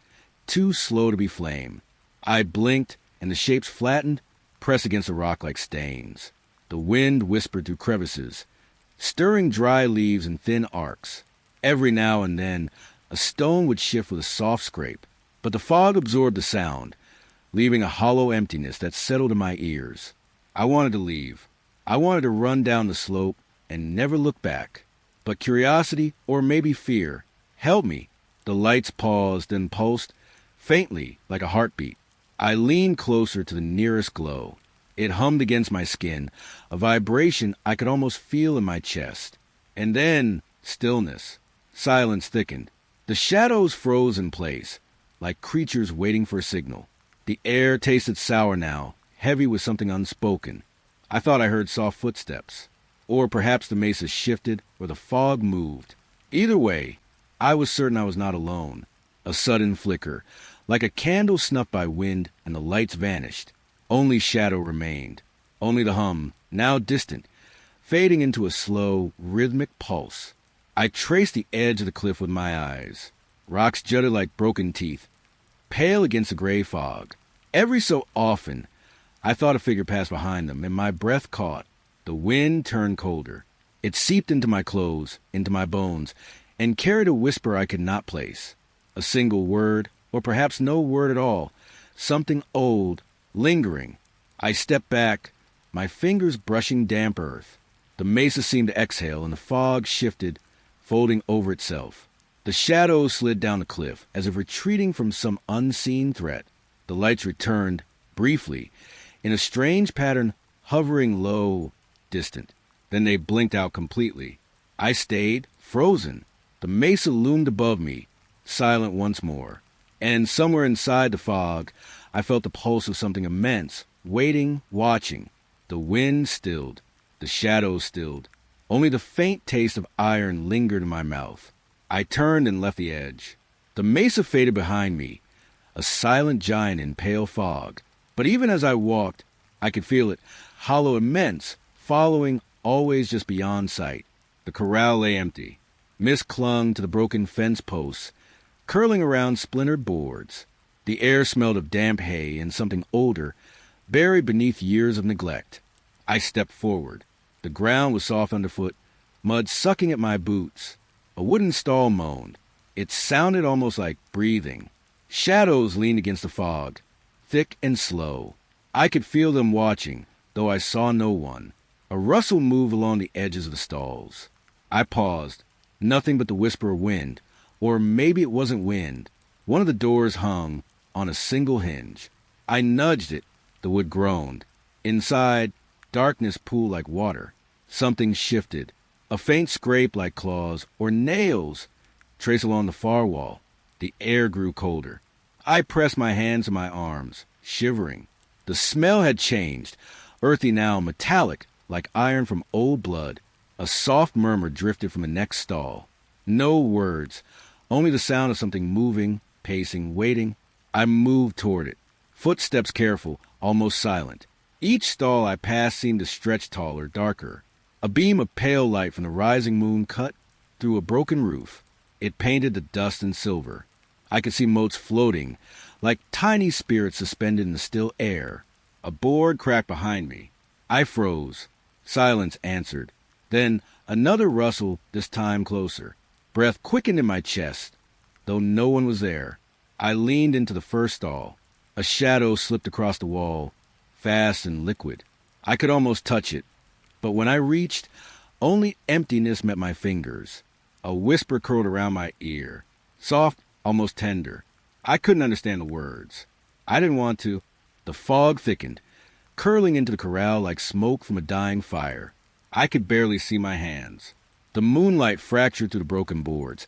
too slow to be flame. I blinked, and the shapes flattened, pressed against the rock like stains. The wind whispered through crevices, stirring dry leaves in thin arcs. Every now and then, a stone would shift with a soft scrape, but the fog absorbed the sound, leaving a hollow emptiness that settled in my ears. I wanted to leave. I wanted to run down the slope and never look back. But curiosity, or maybe fear, held me. The lights paused and pulsed, faintly like a heartbeat. I leaned closer to the nearest glow. It hummed against my skin, a vibration I could almost feel in my chest. And then, stillness. Silence thickened. The shadows froze in place, like creatures waiting for a signal. The air tasted sour now, heavy with something unspoken. I thought I heard soft footsteps. Or perhaps the mesa shifted, or the fog moved. Either way, I was certain I was not alone. A sudden flicker, like a candle snuffed by wind, and the lights vanished. Only shadow remained. Only the hum, now distant, fading into a slow, rhythmic pulse. I traced the edge of the cliff with my eyes. Rocks jutted like broken teeth, pale against the gray fog. Every so often, I thought a figure passed behind them, and my breath caught. The wind turned colder. It seeped into my clothes, into my bones, and carried a whisper I could not place. A single word, or perhaps no word at all. Something old, lingering. I stepped back, my fingers brushing damp earth. The mesa seemed to exhale, and the fog shifted, folding over itself. The shadows slid down the cliff, as if retreating from some unseen threat. The lights returned, briefly, in a strange pattern, hovering low, distant. Then they blinked out completely. I stayed, frozen. The mesa loomed above me, silent once more. And somewhere inside the fog, I felt the pulse of something immense, waiting, watching. The wind stilled. The shadows stilled. Only the faint taste of iron lingered in my mouth. I turned and left the edge. The mesa faded behind me, a silent giant in pale fog. But even as I walked, I could feel it, hollow, immense, following, always just beyond sight. The corral lay empty. Mist clung to the broken fence posts, curling around splintered boards. The air smelled of damp hay and something older, buried beneath years of neglect. I stepped forward. The ground was soft underfoot, mud sucking at my boots. A wooden stall moaned. It sounded almost like breathing. Shadows leaned against the fog, thick and slow. I could feel them watching, though I saw no one. A rustle moved along the edges of the stalls. I paused. Nothing but the whisper of wind. Or maybe it wasn't wind. One of the doors hung on a single hinge. I nudged it. The wood groaned. Inside, darkness pooled like water. Something shifted. A faint scrape like claws or nails traced along the far wall. The air grew colder. I pressed my hands to my arms, shivering. The smell had changed, earthy now, metallic, like iron from old blood. A soft murmur drifted from the next stall. No words, only the sound of something moving, pacing, waiting. I moved toward it, footsteps careful, almost silent. Each stall I passed seemed to stretch taller, darker. A beam of pale light from the rising moon cut through a broken roof. It painted the dust in silver. I could see motes floating, like tiny spirits suspended in the still air. A board cracked behind me. I froze. Silence answered. Then another rustle, this time closer. Breath quickened in my chest, though no one was there. I leaned into the first stall. A shadow slipped across the wall, fast and liquid. I could almost touch it. But when I reached, only emptiness met my fingers. A whisper curled around my ear, soft, almost tender. I couldn't understand the words. I didn't want to. The fog thickened, curling into the corral like smoke from a dying fire. I could barely see my hands. The moonlight fractured through the broken boards,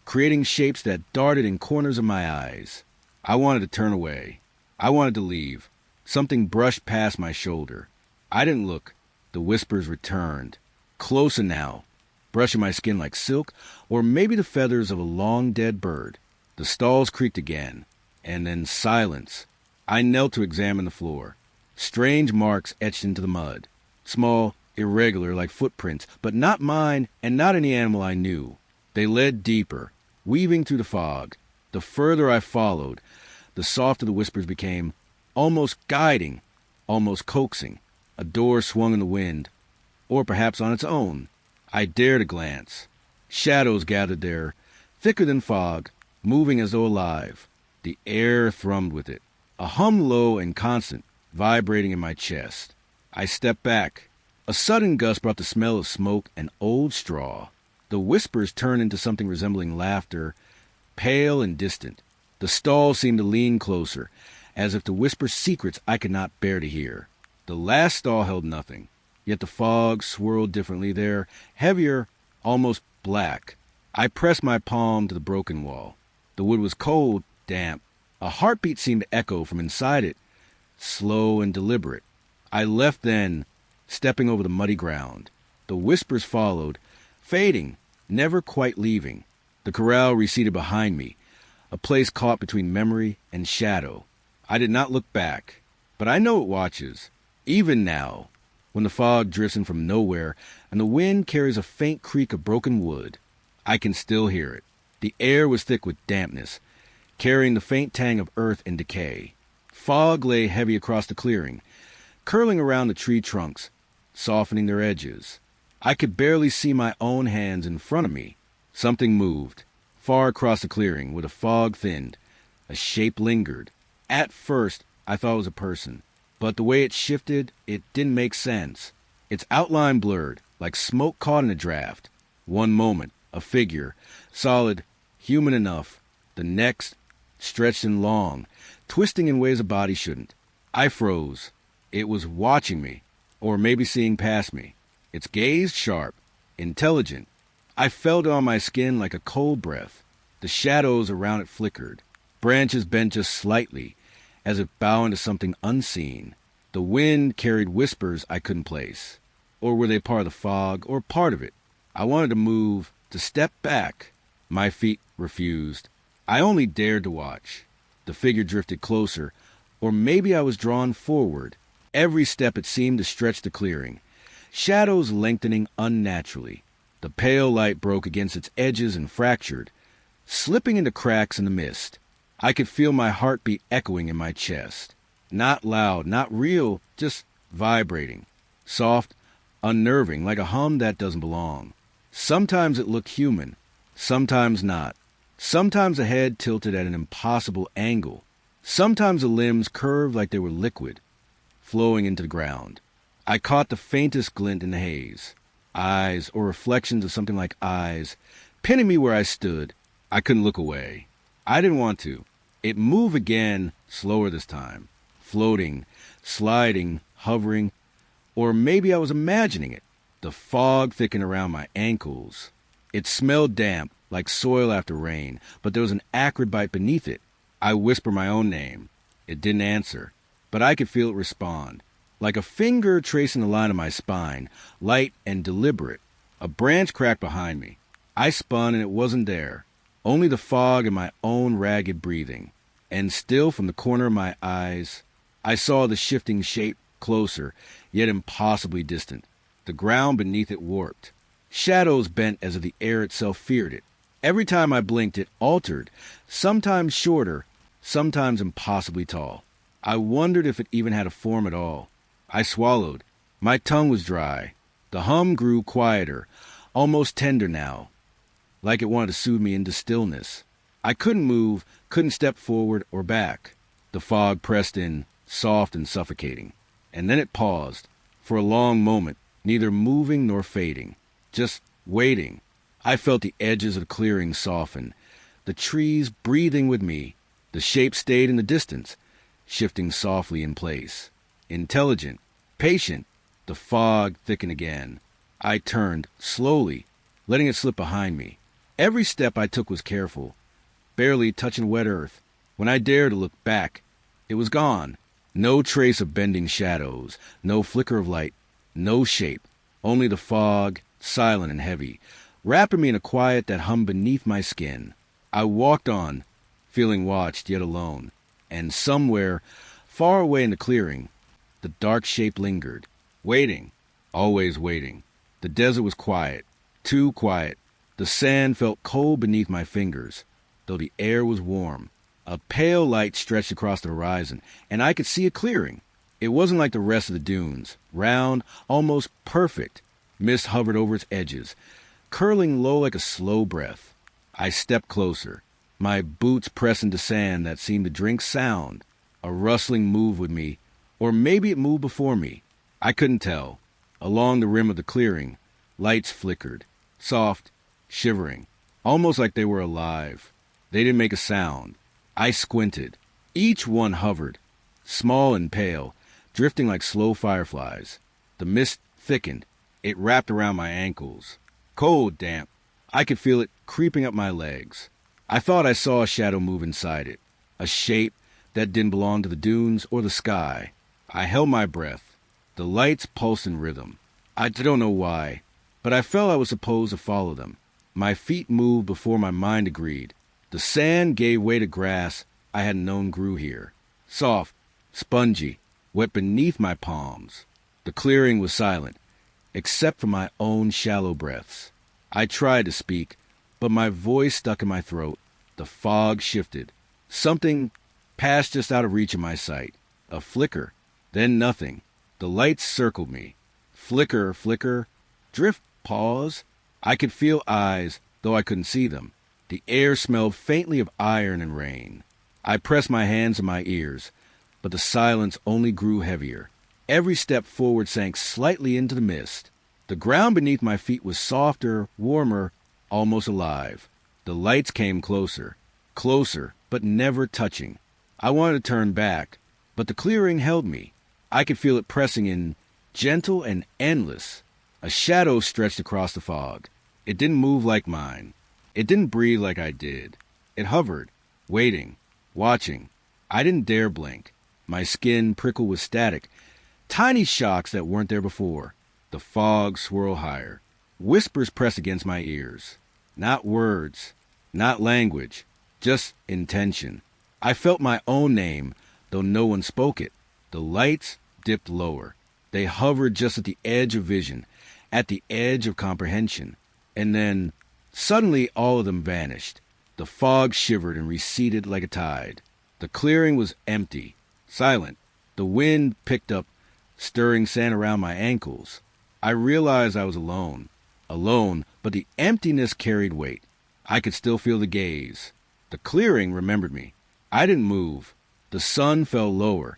creating shapes that darted in corners of my eyes. I wanted to turn away. I wanted to leave. Something brushed past my shoulder. I didn't look. The whispers returned, closer now, brushing my skin like silk, or maybe the feathers of a long-dead bird. The stalls creaked again, and then silence. I knelt to examine the floor. Strange marks etched into the mud, small, irregular, like footprints, but not mine and not any animal I knew. They led deeper, weaving through the fog. The further I followed, the softer the whispers became, almost guiding, almost coaxing. A door swung in the wind, or perhaps on its own. I dared a glance. Shadows gathered there, thicker than fog, moving as though alive. The air thrummed with it, a hum low and constant, vibrating in my chest. I stepped back. A sudden gust brought the smell of smoke and old straw. The whispers turned into something resembling laughter, pale and distant. The stall seemed to lean closer, as if to whisper secrets I could not bear to hear. The last stall held nothing, yet the fog swirled differently there, heavier, almost black. I pressed my palm to the broken wall. The wood was cold, damp. A heartbeat seemed to echo from inside it, slow and deliberate. I left then, stepping over the muddy ground. The whispers followed, fading, never quite leaving. The corral receded behind me, a place caught between memory and shadow. I did not look back, but I know it watches, even now, when the fog drifts in from nowhere and the wind carries a faint creak of broken wood. I can still hear it. The air was thick with dampness, carrying the faint tang of earth and decay. Fog lay heavy across the clearing, curling around the tree trunks, softening their edges. I could barely see my own hands in front of me. Something moved, far across the clearing, where the fog thinned. A shape lingered. At first, I thought it was a person, but the way it shifted, it didn't make sense. Its outline blurred, like smoke caught in a draft. One moment, a figure, solid, human enough. The next, stretched and long, twisting in ways a body shouldn't. I froze. It was watching me, or maybe seeing past me. Its gaze sharp, intelligent. I felt it on my skin like a cold breath. The shadows around it flickered. Branches bent just slightly, as if bowing to something unseen. The wind carried whispers I couldn't place. Or were they part of the fog, or part of it? I wanted to move, to step back. My feet refused. I only dared to watch. The figure drifted closer, or maybe I was drawn forward. Every step it seemed to stretch the clearing, shadows lengthening unnaturally. The pale light broke against its edges and fractured, slipping into cracks in the mist. I could feel my heartbeat echoing in my chest. Not loud, not real, just vibrating. Soft, unnerving, like a hum that doesn't belong. Sometimes it looked human, sometimes not. Sometimes the head tilted at an impossible angle. Sometimes the limbs curved like they were liquid, flowing into the ground. I caught the faintest glint in the haze. Eyes, or reflections of something like eyes, pinning me where I stood. I couldn't look away. I didn't want to. It moved again, slower this time. Floating, sliding, hovering. Or maybe I was imagining it. The fog thickened around my ankles. It smelled damp, like soil after rain, but there was an acrid bite beneath it. I whispered my own name. It didn't answer, but I could feel it respond. Like a finger tracing the line of my spine, light and deliberate. A branch cracked behind me. I spun and it wasn't there. Only the fog and my own ragged breathing. And still from the corner of my eyes, I saw the shifting shape closer, yet impossibly distant. The ground beneath it warped. Shadows bent as if the air itself feared it. Every time I blinked, it altered, sometimes shorter, sometimes impossibly tall. I wondered if it even had a form at all. I swallowed. My tongue was dry. The hum grew quieter, almost tender now, like it wanted to soothe me into stillness. I couldn't move, couldn't step forward or back. The fog pressed in, soft and suffocating. And then it paused, for a long moment, neither moving nor fading, just waiting. I felt the edges of the clearing soften, the trees breathing with me. The shape stayed in the distance, shifting softly in place. Intelligent, patient. The fog thickened again. I turned, slowly, letting it slip behind me. Every step I took was careful, barely touching wet earth. When I dared to look back, it was gone. No trace of bending shadows, no flicker of light, no shape. Only the fog, silent and heavy, wrapping me in a quiet that hummed beneath my skin. I walked on, feeling watched yet alone. And somewhere, far away in the clearing, the dark shape lingered, waiting, always waiting. The desert was quiet, too quiet. The sand felt cold beneath my fingers, though the air was warm. A pale light stretched across the horizon, and I could see a clearing. It wasn't like the rest of the dunes, round, almost perfect. Mist hovered over its edges, curling low like a slow breath. I stepped closer, my boots pressed into sand that seemed to drink sound. A rustling moved with me, or maybe it moved before me. I couldn't tell. Along the rim of the clearing, lights flickered, soft, shivering, almost like they were alive. They didn't make a sound. I squinted. Each one hovered, small and pale, drifting like slow fireflies. The mist thickened. It wrapped around my ankles. Cold, damp. I could feel it creeping up my legs. I thought I saw a shadow move inside it, a shape that didn't belong to the dunes or the sky. I held my breath. The lights pulsed in rhythm. I don't know why, but I felt I was supposed to follow them. My feet moved before my mind agreed. The sand gave way to grass I hadn't known grew here. Soft, spongy, wet beneath my palms. The clearing was silent, except for my own shallow breaths. I tried to speak, but my voice stuck in my throat. The fog shifted. Something passed just out of reach of my sight. A flicker, then nothing. The lights circled me. Flicker, flicker, drift, pause. I could feel eyes, though I couldn't see them. The air smelled faintly of iron and rain. I pressed my hands to my ears, but the silence only grew heavier. Every step forward sank slightly into the mist. The ground beneath my feet was softer, warmer, almost alive. The lights came closer, but never touching. I wanted to turn back, but the clearing held me. I could feel it pressing in, gentle and endless. A shadow stretched across the fog. It didn't move like mine. It didn't breathe like I did. It hovered, waiting, watching. I didn't dare blink. My skin prickled with static, tiny shocks that weren't there before. The fog swirled higher. Whispers pressed against my ears. Not words, not language, just intention. I felt my own name, though no one spoke it. The lights dipped lower. They hovered just at the edge of vision, at the edge of comprehension. And then, suddenly all of them vanished. The fog shivered and receded like a tide. The clearing was empty, silent. The wind picked up, stirring sand around my ankles. I realized I was alone, but the emptiness carried weight. I could still feel the gaze. The clearing remembered me. I didn't move. The sun fell lower,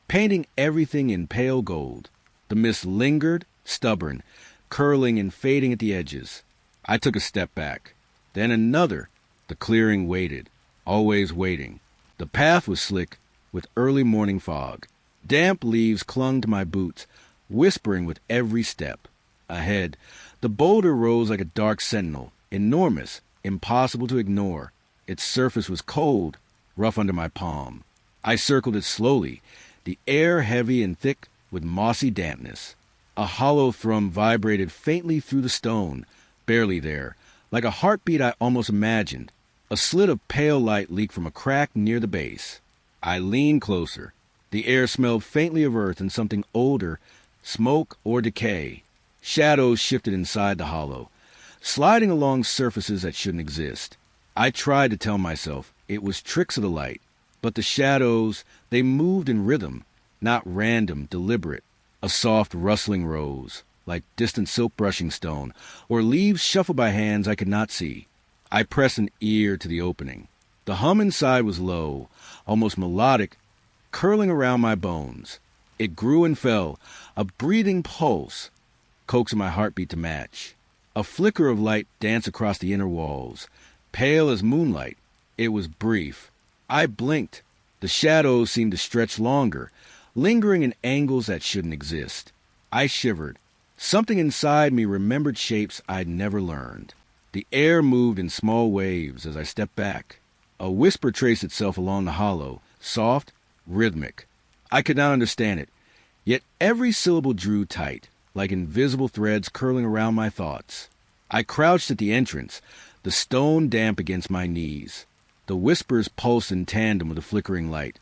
painting everything in pale gold. The mist lingered, stubborn, curling and fading at the edges. I took a step back. Then another. The clearing waited, always waiting. The path was slick with early morning fog. Damp leaves clung to my boots, whispering with every step. Ahead, the boulder rose like a dark sentinel, enormous, impossible to ignore. Its surface was cold, rough under my palm. I circled it slowly, the air heavy and thick with mossy dampness. A hollow thrum vibrated faintly through the stone, barely there, like a heartbeat I almost imagined. A slit of pale light leaked from a crack near the base. I leaned closer. The air smelled faintly of earth and something older, smoke or decay. Shadows shifted inside the hollow, sliding along surfaces that shouldn't exist. I tried to tell myself it was tricks of the light, but the shadows, they moved in rhythm, not random, deliberate. A soft rustling rose, like distant silk brushing stone, or leaves shuffled by hands I could not see. I pressed an ear to the opening. The hum inside was low, almost melodic, curling around my bones. It grew and fell, a breathing pulse, coaxing my heartbeat to match. A flicker of light danced across the inner walls, pale as moonlight. It was brief. I blinked. The shadows seemed to stretch longer, lingering in angles that shouldn't exist. I shivered. Something inside me remembered shapes I'd never learned. The air moved in small waves as I stepped back. A whisper traced itself along the hollow, soft, rhythmic. I could not understand it, yet every syllable drew tight, like invisible threads curling around my thoughts. I crouched at the entrance, the stone damp against my knees. The whispers pulsed in tandem with the flickering light,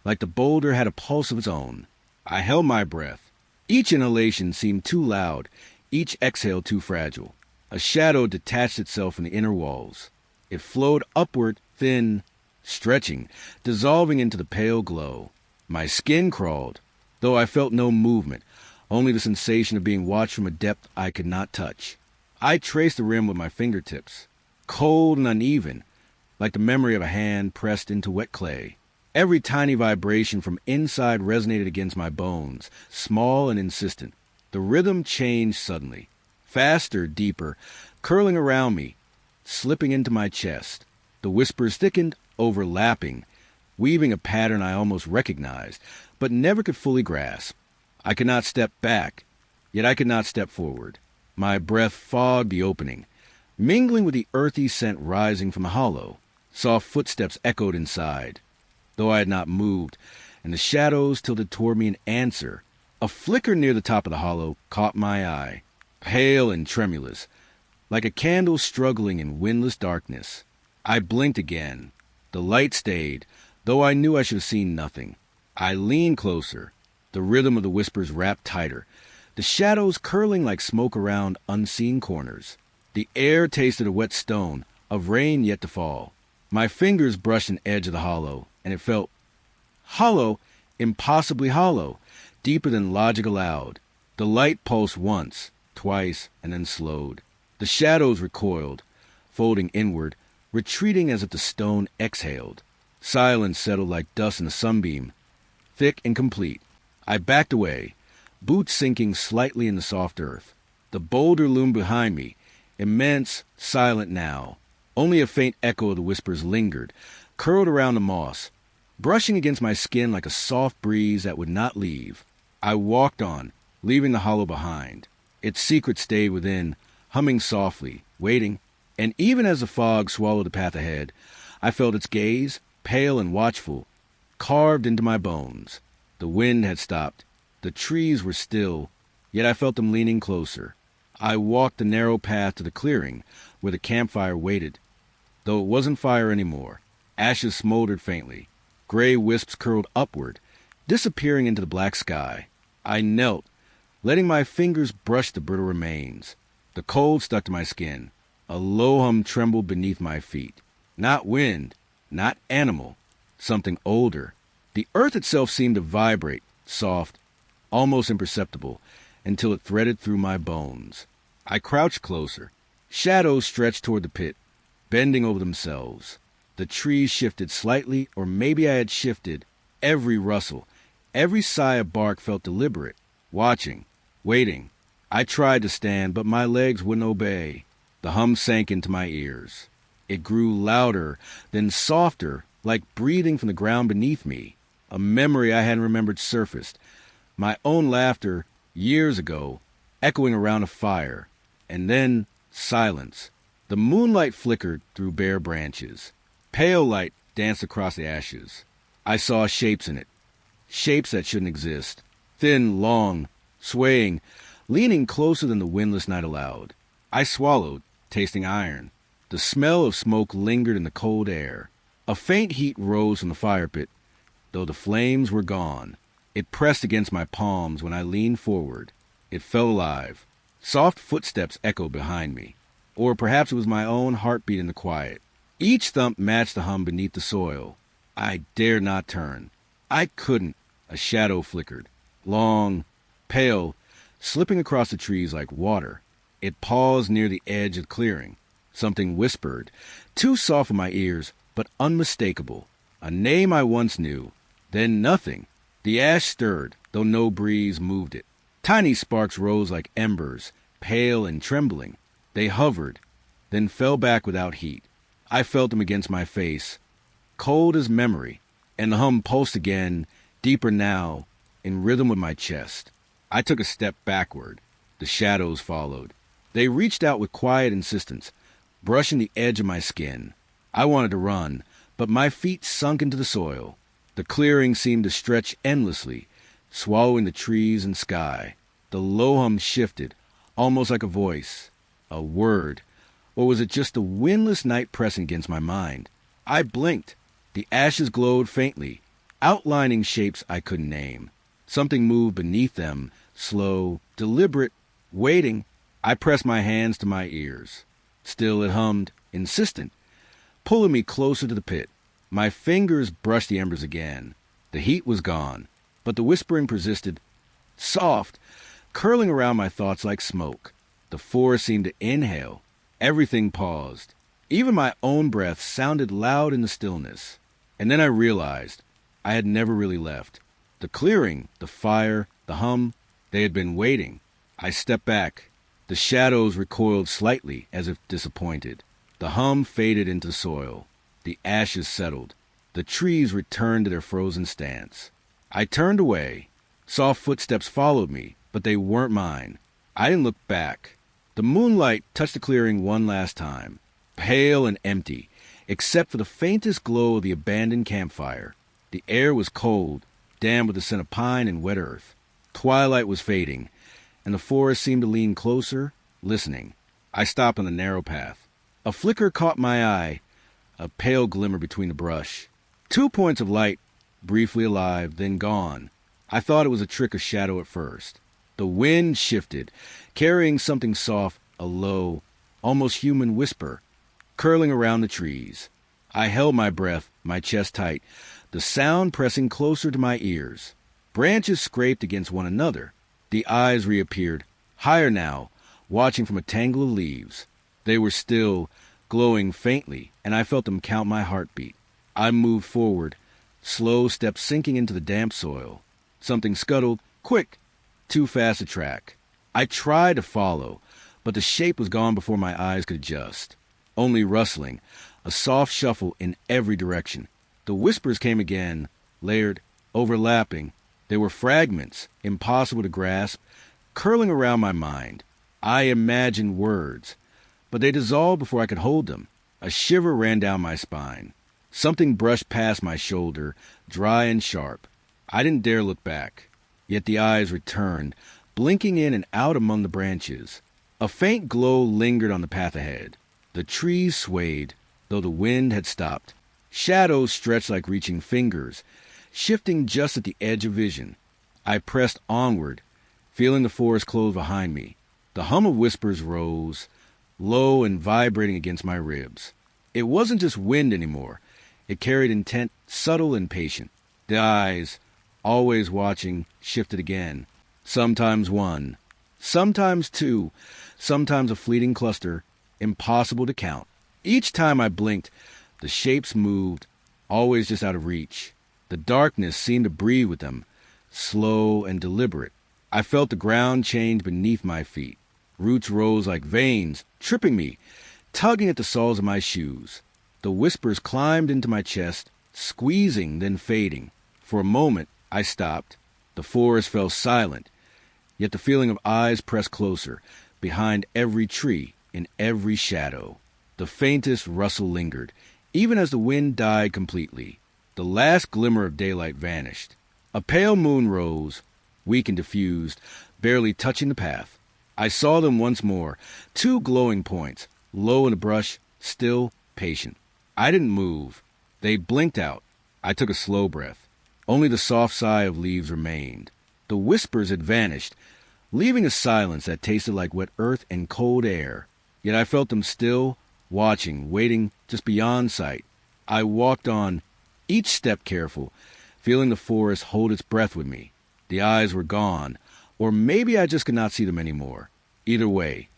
like the boulder had a pulse of its own. I held my breath. Each inhalation seemed too loud, each exhale too fragile. A shadow detached itself from the inner walls. It flowed upward, thin, stretching, dissolving into the pale glow. My skin crawled, though I felt no movement, only the sensation of being watched from a depth I could not touch. I traced the rim with my fingertips, cold and uneven, like the memory of a hand pressed into wet clay. Every tiny vibration from inside resonated against my bones, small and insistent. The rhythm changed suddenly. Faster, deeper, curling around me, slipping into my chest. The whispers thickened, overlapping, weaving a pattern I almost recognized, but never could fully grasp. I could not step back, yet I could not step forward. My breath fogged the opening, mingling with the earthy scent rising from the hollow. Soft footsteps echoed inside, though I had not moved, and the shadows tilted toward me in answer. A flicker near the top of the hollow caught my eye, pale and tremulous, like a candle struggling in windless darkness. I blinked again. The light stayed, though I knew I should have seen nothing. I leaned closer. The rhythm of the whispers wrapped tighter, the shadows curling like smoke around unseen corners. The air tasted of wet stone, of rain yet to fall. My fingers brushed an edge of the hollow, and it felt hollow, impossibly hollow, deeper than logic allowed. The light pulsed once, twice, and then slowed. The shadows recoiled, folding inward, retreating as if the stone exhaled. Silence settled like dust in a sunbeam, thick and complete. I backed away, boots sinking slightly in the soft earth. The boulder loomed behind me, immense, silent now. Only a faint echo of the whispers lingered, curled around the moss, brushing against my skin like a soft breeze that would not leave. I walked on, leaving the hollow behind. Its secret stayed within, humming softly, waiting, and even as the fog swallowed the path ahead, I felt its gaze, pale and watchful, carved into my bones. The wind had stopped. The trees were still, yet I felt them leaning closer. I walked the narrow path to the clearing, where the campfire waited. Though it wasn't fire anymore, ashes smoldered faintly. Gray wisps curled upward, disappearing into the black sky. I knelt, letting my fingers brush the brittle remains. The cold stuck to my skin. A low hum trembled beneath my feet. Not wind, not animal, something older. The earth itself seemed to vibrate, soft, almost imperceptible, until it threaded through my bones. I crouched closer. Shadows stretched toward the pit, bending over themselves. The trees shifted slightly, or maybe I had shifted. Every rustle, every sigh of bark felt deliberate, watching, waiting. I tried to stand, but my legs wouldn't obey. The hum sank into my ears. It grew louder, then softer, like breathing from the ground beneath me. A memory I hadn't remembered surfaced. My own laughter, years ago, echoing around a fire. And then silence. The moonlight flickered through bare branches. Pale light danced across the ashes. I saw shapes in it. Shapes that shouldn't exist. Thin, long, swaying, leaning closer than the windless night allowed. I swallowed, tasting iron. The smell of smoke lingered in the cold air. A faint heat rose from the fire pit, though the flames were gone. It pressed against my palms when I leaned forward. It felt alive. Soft footsteps echoed behind me. Or perhaps it was my own heartbeat in the quiet. Each thump matched the hum beneath the soil. I dared not turn. I couldn't. A shadow flickered. Long, pale, slipping across the trees like water. It paused near the edge of the clearing. Something whispered, too soft for my ears, but unmistakable. A name I once knew. Then nothing. The ash stirred, though no breeze moved it. Tiny sparks rose like embers, pale and trembling. They hovered, then fell back without heat. I felt them against my face, cold as memory, and the hum pulsed again, deeper now, in rhythm with my chest. I took a step backward. The shadows followed. They reached out with quiet insistence, brushing the edge of my skin. I wanted to run, but my feet sunk into the soil. The clearing seemed to stretch endlessly, swallowing the trees and sky. The low hum shifted, almost like a voice, a word. Or was it just the windless night pressing against my mind? I blinked. The ashes glowed faintly, outlining shapes I couldn't name. Something moved beneath them, slow, deliberate, waiting. I pressed my hands to my ears. Still it hummed, insistent, pulling me closer to the pit. My fingers brushed the embers again. The heat was gone, but the whispering persisted, soft, curling around my thoughts like smoke. The forest seemed to inhale. Everything paused. Even my own breath sounded loud in the stillness. And then I realized I had never really left. The clearing, the fire, the hum, they had been waiting. I stepped back. The shadows recoiled slightly, as if disappointed. The hum faded into soil. The ashes settled. The trees returned to their frozen stance. I turned away. Soft footsteps followed me, but they weren't mine. I didn't look back. The moonlight touched the clearing one last time, pale and empty, except for the faintest glow of the abandoned campfire. The air was cold, damp with the scent of pine and wet earth. Twilight was fading, and the forest seemed to lean closer, listening. I stopped on the narrow path. A flicker caught my eye, a pale glimmer between the brush. 2 points of light, briefly alive, then gone. I thought it was a trick of shadow at first. The wind shifted, carrying something soft, a low, almost human whisper, curling around the trees. I held my breath, my chest tight, the sound pressing closer to my ears. Branches scraped against one another. The eyes reappeared, higher now, watching from a tangle of leaves. They were still, glowing faintly, and I felt them count my heartbeat. I moved forward, slow steps sinking into the damp soil. Something scuttled, quick, too fast to track. I tried to follow, but the shape was gone before my eyes could adjust. Only rustling, a soft shuffle in every direction. The whispers came again, layered, overlapping. They were fragments, impossible to grasp, curling around my mind. I imagined words, but they dissolved before I could hold them. A shiver ran down my spine. Something brushed past my shoulder, dry and sharp. I didn't dare look back. Yet the eyes returned, blinking in and out among the branches. A faint glow lingered on the path ahead. The trees swayed, though the wind had stopped. Shadows stretched like reaching fingers, shifting just at the edge of vision. I pressed onward, feeling the forest close behind me. The hum of whispers rose, low and vibrating against my ribs. It wasn't just wind anymore. It carried intent, subtle and patient. The eyes, always watching, shifted again. Sometimes one, sometimes two, sometimes a fleeting cluster, impossible to count. Each time I blinked, the shapes moved, always just out of reach. The darkness seemed to breathe with them, slow and deliberate. I felt the ground change beneath my feet. Roots rose like veins, tripping me, tugging at the soles of my shoes. The whispers climbed into my chest, squeezing, then fading. For a moment, I stopped. The forest fell silent, yet the feeling of eyes pressed closer, behind every tree, in every shadow. The faintest rustle lingered, even as the wind died completely. The last glimmer of daylight vanished. A pale moon rose, weak and diffused, barely touching the path. I saw them once more, 2 glowing points, low in the brush, still, patient. I didn't move. They blinked out. I took a slow breath. Only the soft sigh of leaves remained. The whispers had vanished, leaving a silence that tasted like wet earth and cold air. Yet I felt them still, watching, waiting just beyond sight. I walked on, each step careful, feeling the forest hold its breath with me. The eyes were gone, or maybe I just could not see them anymore. Either way,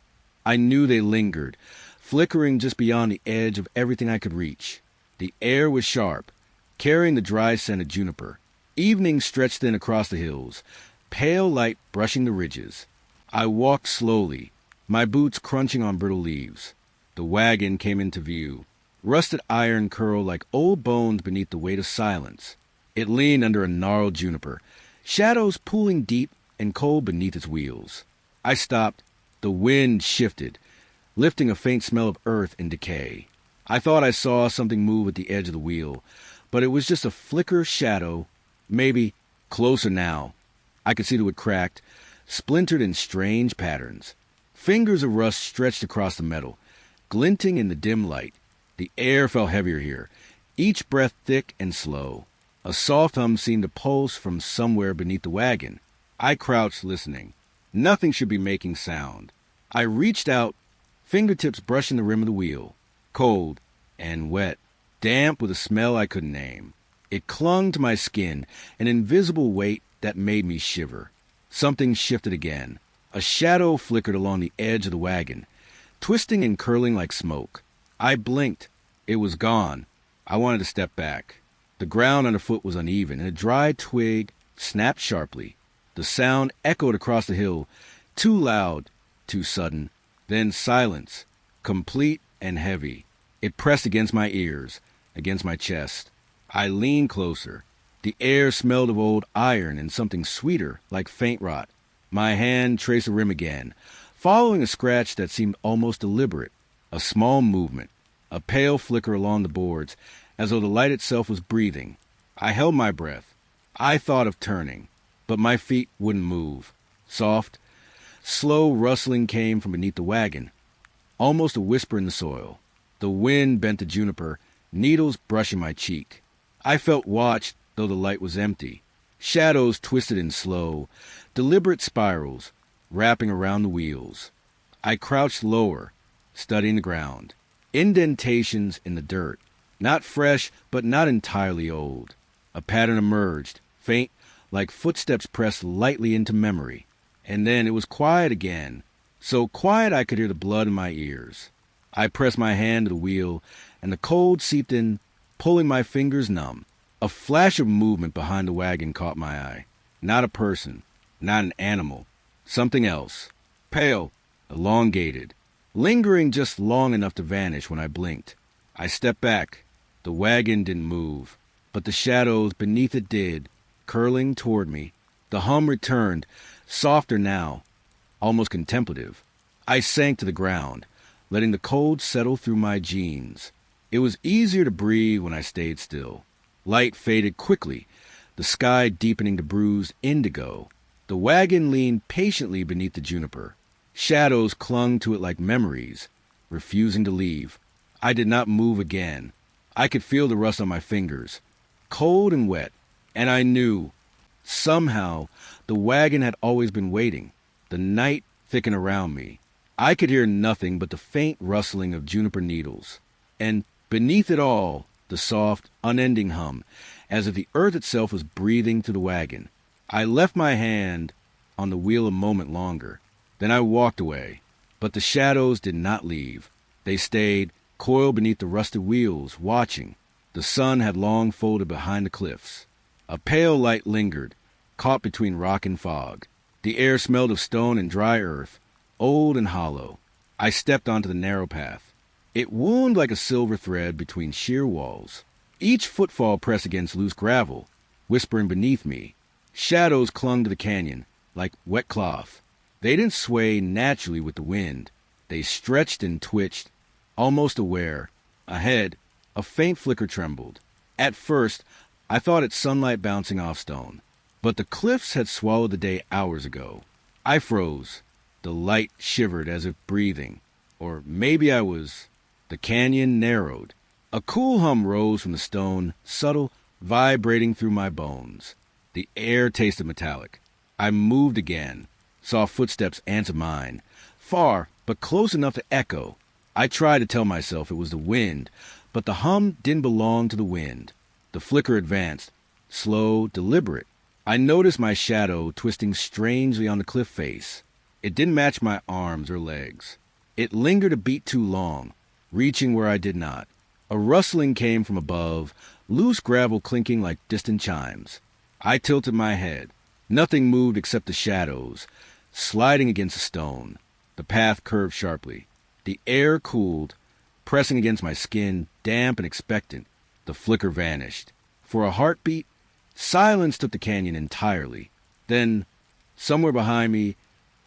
I knew they lingered, flickering just beyond the edge of everything I could reach. The air was sharp, carrying the dry scent of juniper. Evening stretched thin across the hills, pale light brushing the ridges. I walked slowly, my boots crunching on brittle leaves. The wagon came into view. Rusted iron curled like old bones beneath the weight of silence. It leaned under a gnarled juniper, shadows pooling deep and cold beneath its wheels. I stopped. The wind shifted, lifting a faint smell of earth and decay. I thought I saw something move at the edge of the wheel, but it was just a flicker shadow, maybe closer now. I could see that it cracked, splintered in strange patterns. Fingers of rust stretched across the metal, glinting in the dim light. The air felt heavier here, each breath thick and slow. A soft hum seemed to pulse from somewhere beneath the wagon. I crouched, listening. Nothing should be making sound. I reached out, fingertips brushing the rim of the wheel. Cold and wet, damp with a smell I couldn't name. It clung to my skin, an invisible weight that made me shiver. Something shifted again. A shadow flickered along the edge of the wagon, twisting and curling like smoke. I blinked. It was gone. I wanted to step back. The ground underfoot was uneven, and a dry twig snapped sharply. The sound echoed across the hill, Too loud, too sudden, then silence, complete and heavy. It pressed against my ears, against my chest. I leaned closer. The air smelled of old iron and something sweeter, like faint rot. My hand traced the rim again, following a scratch that seemed almost deliberate. A small movement, a pale flicker along the boards, as though the light itself was breathing. I held my breath. I thought of turning, but my feet wouldn't move. Soft, slow rustling came from beneath the wagon, almost a whisper in the soil. The wind bent the juniper, needles brushing my cheek. I felt watched, though the light was empty. Shadows twisted in slow, deliberate spirals, wrapping around the wheels. I crouched lower, studying the ground. Indentations in the dirt. Not fresh, but not entirely old. A pattern emerged, faint, like footsteps pressed lightly into memory. And then it was quiet again, so quiet I could hear the blood in my ears. I pressed my hand to the wheel, and the cold seeped in, pulling my fingers numb. A flash of movement behind the wagon caught my eye. Not a person, not an animal. Something else. Pale, elongated, lingering just long enough to vanish when I blinked. I stepped back. The wagon didn't move, but the shadows beneath it did, curling toward me. The hum returned, softer now, almost contemplative. I sank to the ground, letting the cold settle through my jeans. It was easier to breathe when I stayed still. Light faded quickly, the sky deepening to bruised indigo. The wagon leaned patiently beneath the juniper. Shadows clung to it like memories, refusing to leave. I did not move again. I could feel the rust on my fingers, cold and wet, and I knew, somehow, the wagon had always been waiting. The night thickened around me. I could hear nothing but the faint rustling of juniper needles, and beneath it all, the soft, unending hum, as if the earth itself was breathing through the wagon. I left my hand on the wheel a moment longer. Then I walked away. But the shadows did not leave. They stayed, coiled beneath the rusted wheels, watching. The sun had long folded behind the cliffs. A pale light lingered, caught between rock and fog. The air smelled of stone and dry earth, old and hollow. I stepped onto the narrow path. It wound like a silver thread between sheer walls. Each footfall pressed against loose gravel, whispering beneath me. Shadows clung to the canyon, like wet cloth. They didn't sway naturally with the wind. They stretched and twitched, almost aware. Ahead, a faint flicker trembled. At first, I thought it sunlight bouncing off stone. But the cliffs had swallowed the day hours ago. I froze. The light shivered as if breathing. Or maybe I was. The canyon narrowed. A cool hum rose from the stone, subtle, vibrating through my bones. The air tasted metallic. I moved again, saw footsteps answer mine, far but close enough to echo. I tried to tell myself it was the wind, but the hum didn't belong to the wind. The flicker advanced, slow, deliberate. I noticed my shadow twisting strangely on the cliff face. It didn't match my arms or legs. It lingered a beat too long, reaching where I did not. A rustling came from above, loose gravel clinking like distant chimes. I tilted my head. Nothing moved except the shadows, sliding against the stone. The path curved sharply. The air cooled, pressing against my skin, damp and expectant. The flicker vanished. For a heartbeat, silence took the canyon entirely. Then, somewhere behind me,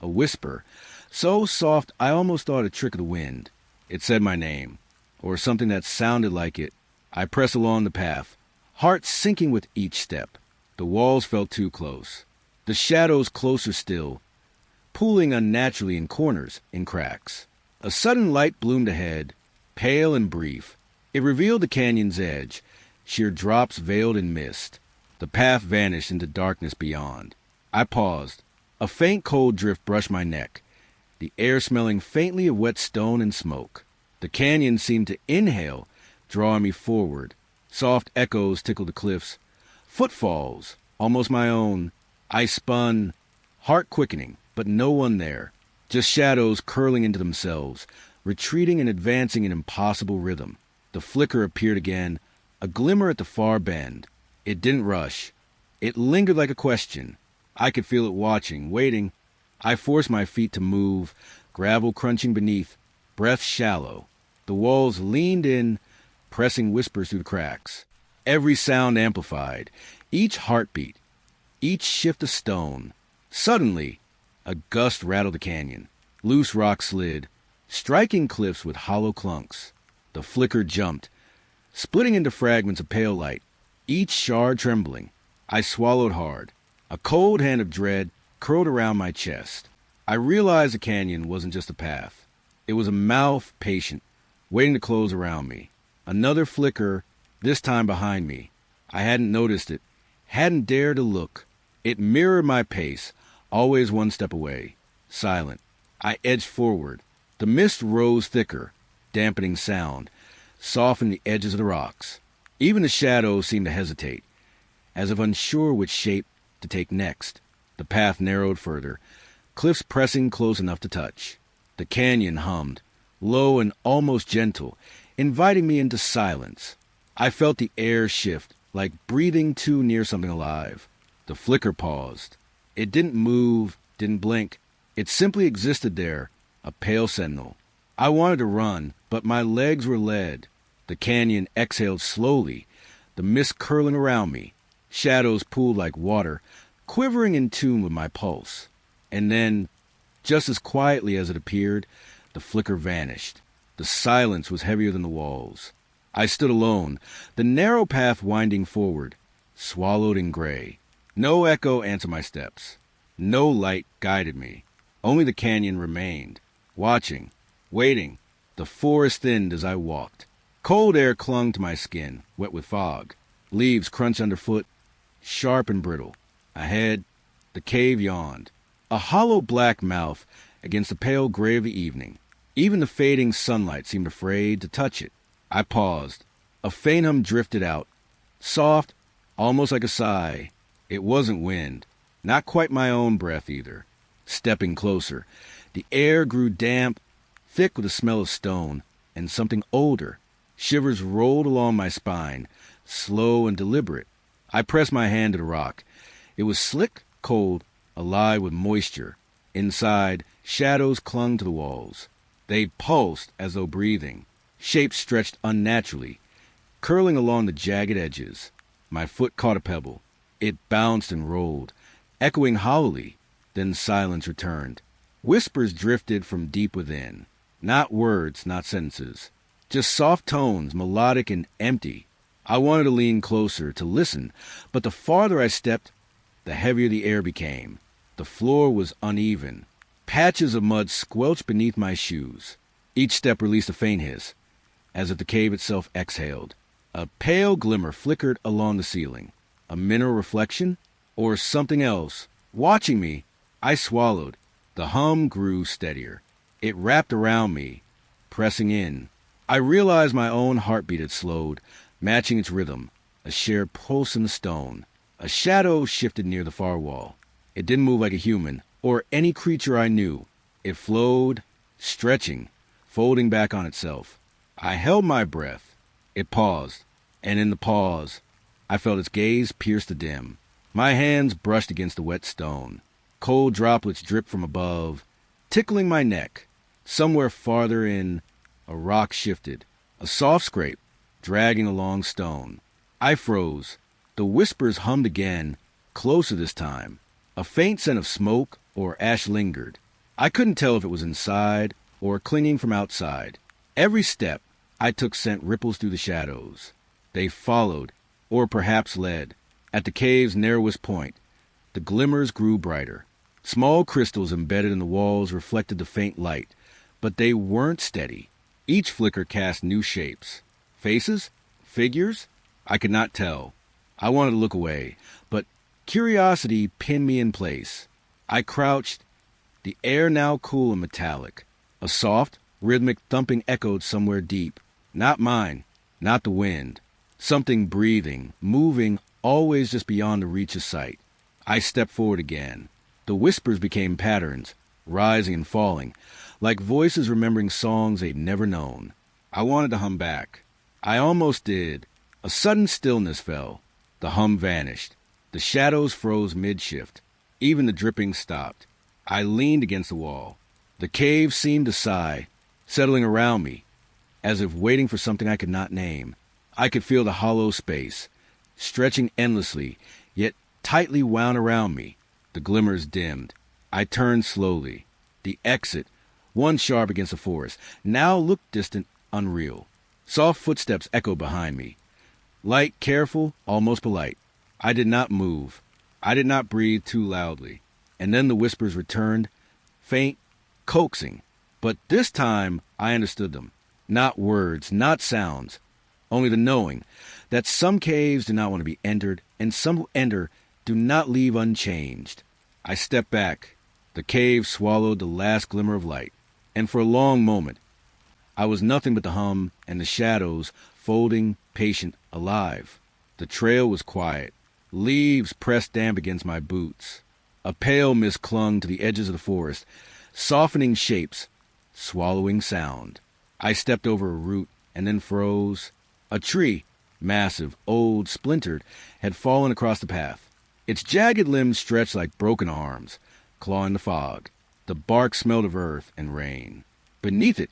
a whisper, so soft I almost thought a trick of the wind. It said my name, or something that sounded like it. I pressed along the path, heart sinking with each step. The walls felt too close. The shadows closer still, pooling unnaturally in corners, in cracks. A sudden light bloomed ahead, pale and brief. It revealed the canyon's edge, sheer drops veiled in mist. The path vanished into darkness beyond. I paused. A faint cold drift brushed my neck, the air smelling faintly of wet stone and smoke. The canyon seemed to inhale, drawing me forward. Soft echoes tickled the cliffs. Footfalls, almost my own. I spun, heart quickening, but no one there. Just shadows curling into themselves, retreating and advancing in impossible rhythm. The flicker appeared again, a glimmer at the far bend. It didn't rush. It lingered like a question. I could feel it watching, waiting. I forced my feet to move, gravel crunching beneath, breath shallow. The walls leaned in, pressing whispers through the cracks. Every sound amplified, each heartbeat, each shift of stone. Suddenly, a gust rattled the canyon. Loose rocks slid, striking cliffs with hollow clunks. The flicker jumped, splitting into fragments of pale light, each shard trembling. I swallowed hard. A cold hand of dread curled around my chest. I realized the canyon wasn't just a path. It was a mouth patient, waiting to close around me. Another flicker, this time behind me. I hadn't noticed it, hadn't dared to look. It mirrored my pace, always one step away, silent. I edged forward. The mist rose thicker, dampening sound, softened the edges of the rocks. Even the shadows seemed to hesitate, as if unsure which shape to take next. The path narrowed further, cliffs pressing close enough to touch. The canyon hummed, low and almost gentle, inviting me into silence. I felt the air shift, like breathing too near something alive. The flicker paused. It didn't move, didn't blink. It simply existed there, a pale sentinel. I wanted to run, but my legs were lead. The canyon exhaled slowly, the mist curling around me. Shadows pooled like water, quivering in tune with my pulse. And then, just as quietly as it appeared, the flicker vanished. The silence was heavier than the walls. I stood alone, the narrow path winding forward, swallowed in gray. No echo answered my steps. No light guided me. Only the canyon remained, watching, waiting. The forest thinned as I walked. Cold air clung to my skin, wet with fog. Leaves crunched underfoot, sharp and brittle. Ahead, the cave yawned, a hollow black mouth against the pale gray of the evening. Even the fading sunlight seemed afraid to touch it. I paused. A faint hum drifted out, soft, almost like a sigh. It wasn't wind, not quite my own breath either. Stepping closer, the air grew damp, thick with the smell of stone and something older. Shivers rolled along my spine, slow and deliberate. I pressed my hand to the rock. It was slick, cold, alive with moisture. Inside, shadows clung to the walls. They pulsed as though breathing. Shapes stretched unnaturally, curling along the jagged edges. My foot caught a pebble. It bounced and rolled, echoing hollowly. Then silence returned. Whispers drifted from deep within. Not words, not sentences. Just soft tones, melodic and empty. I wanted to lean closer, to listen, but the farther I stepped, the heavier the air became. The floor was uneven. Patches of mud squelched beneath my shoes. Each step released a faint hiss, as if the cave itself exhaled. A pale glimmer flickered along the ceiling. A mineral reflection? Or something else? Watching me, I swallowed. The hum grew steadier. It wrapped around me, pressing in. I realized my own heartbeat had slowed, matching its rhythm, a shared pulse in the stone. A shadow shifted near the far wall. It didn't move like a human, or any creature I knew. It flowed, stretching, folding back on itself. I held my breath. It paused, and in the pause, I felt its gaze pierce the dim. My hands brushed against the wet stone. Cold droplets dripped from above, tickling my neck. Somewhere farther in, a rock shifted, a soft scrape, dragging along stone. I froze. The whispers hummed again, closer this time. A faint scent of smoke or ash lingered. I couldn't tell if it was inside or clinging from outside. Every step I took sent ripples through the shadows. They followed, or perhaps led. At the cave's narrowest point, the glimmers grew brighter. Small crystals embedded in the walls reflected the faint light, but they weren't steady. Each flicker cast new shapes. Faces? Figures? I could not tell. I wanted to look away, but curiosity pinned me in place. I crouched, the air now cool and metallic. A soft, rhythmic thumping echoed somewhere deep. Not mine, not the wind. Something breathing, moving, always just beyond the reach of sight. I stepped forward again. The whispers became patterns, rising and falling, like voices remembering songs they'd never known. I wanted to hum back. I almost did. A sudden stillness fell. The hum vanished. The shadows froze mid-shift. Even the dripping stopped. I leaned against the wall. The cave seemed to sigh, settling around me, as if waiting for something I could not name. I could feel the hollow space, stretching endlessly, yet tightly wound around me. The glimmers dimmed. I turned slowly. The exit, one sharp against the forest, now looked distant, unreal. Soft footsteps echoed behind me. Light, careful, almost polite. I did not move. I did not breathe too loudly. And then the whispers returned, faint, coaxing. But this time I understood them. Not words, not sounds, only the knowing that some caves do not want to be entered, and some who enter do not leave unchanged. I stepped back. The cave swallowed the last glimmer of light, and for a long moment I was nothing but the hum and the shadows folding, patient, alive. The trail was quiet. Leaves pressed damp against my boots. A pale mist clung to the edges of the forest, softening shapes, swallowing sound. I stepped over a root and then froze. A tree, massive, old, splintered, had fallen across the path. Its jagged limbs stretched like broken arms, clawing the fog. The bark smelled of earth and rain. Beneath it,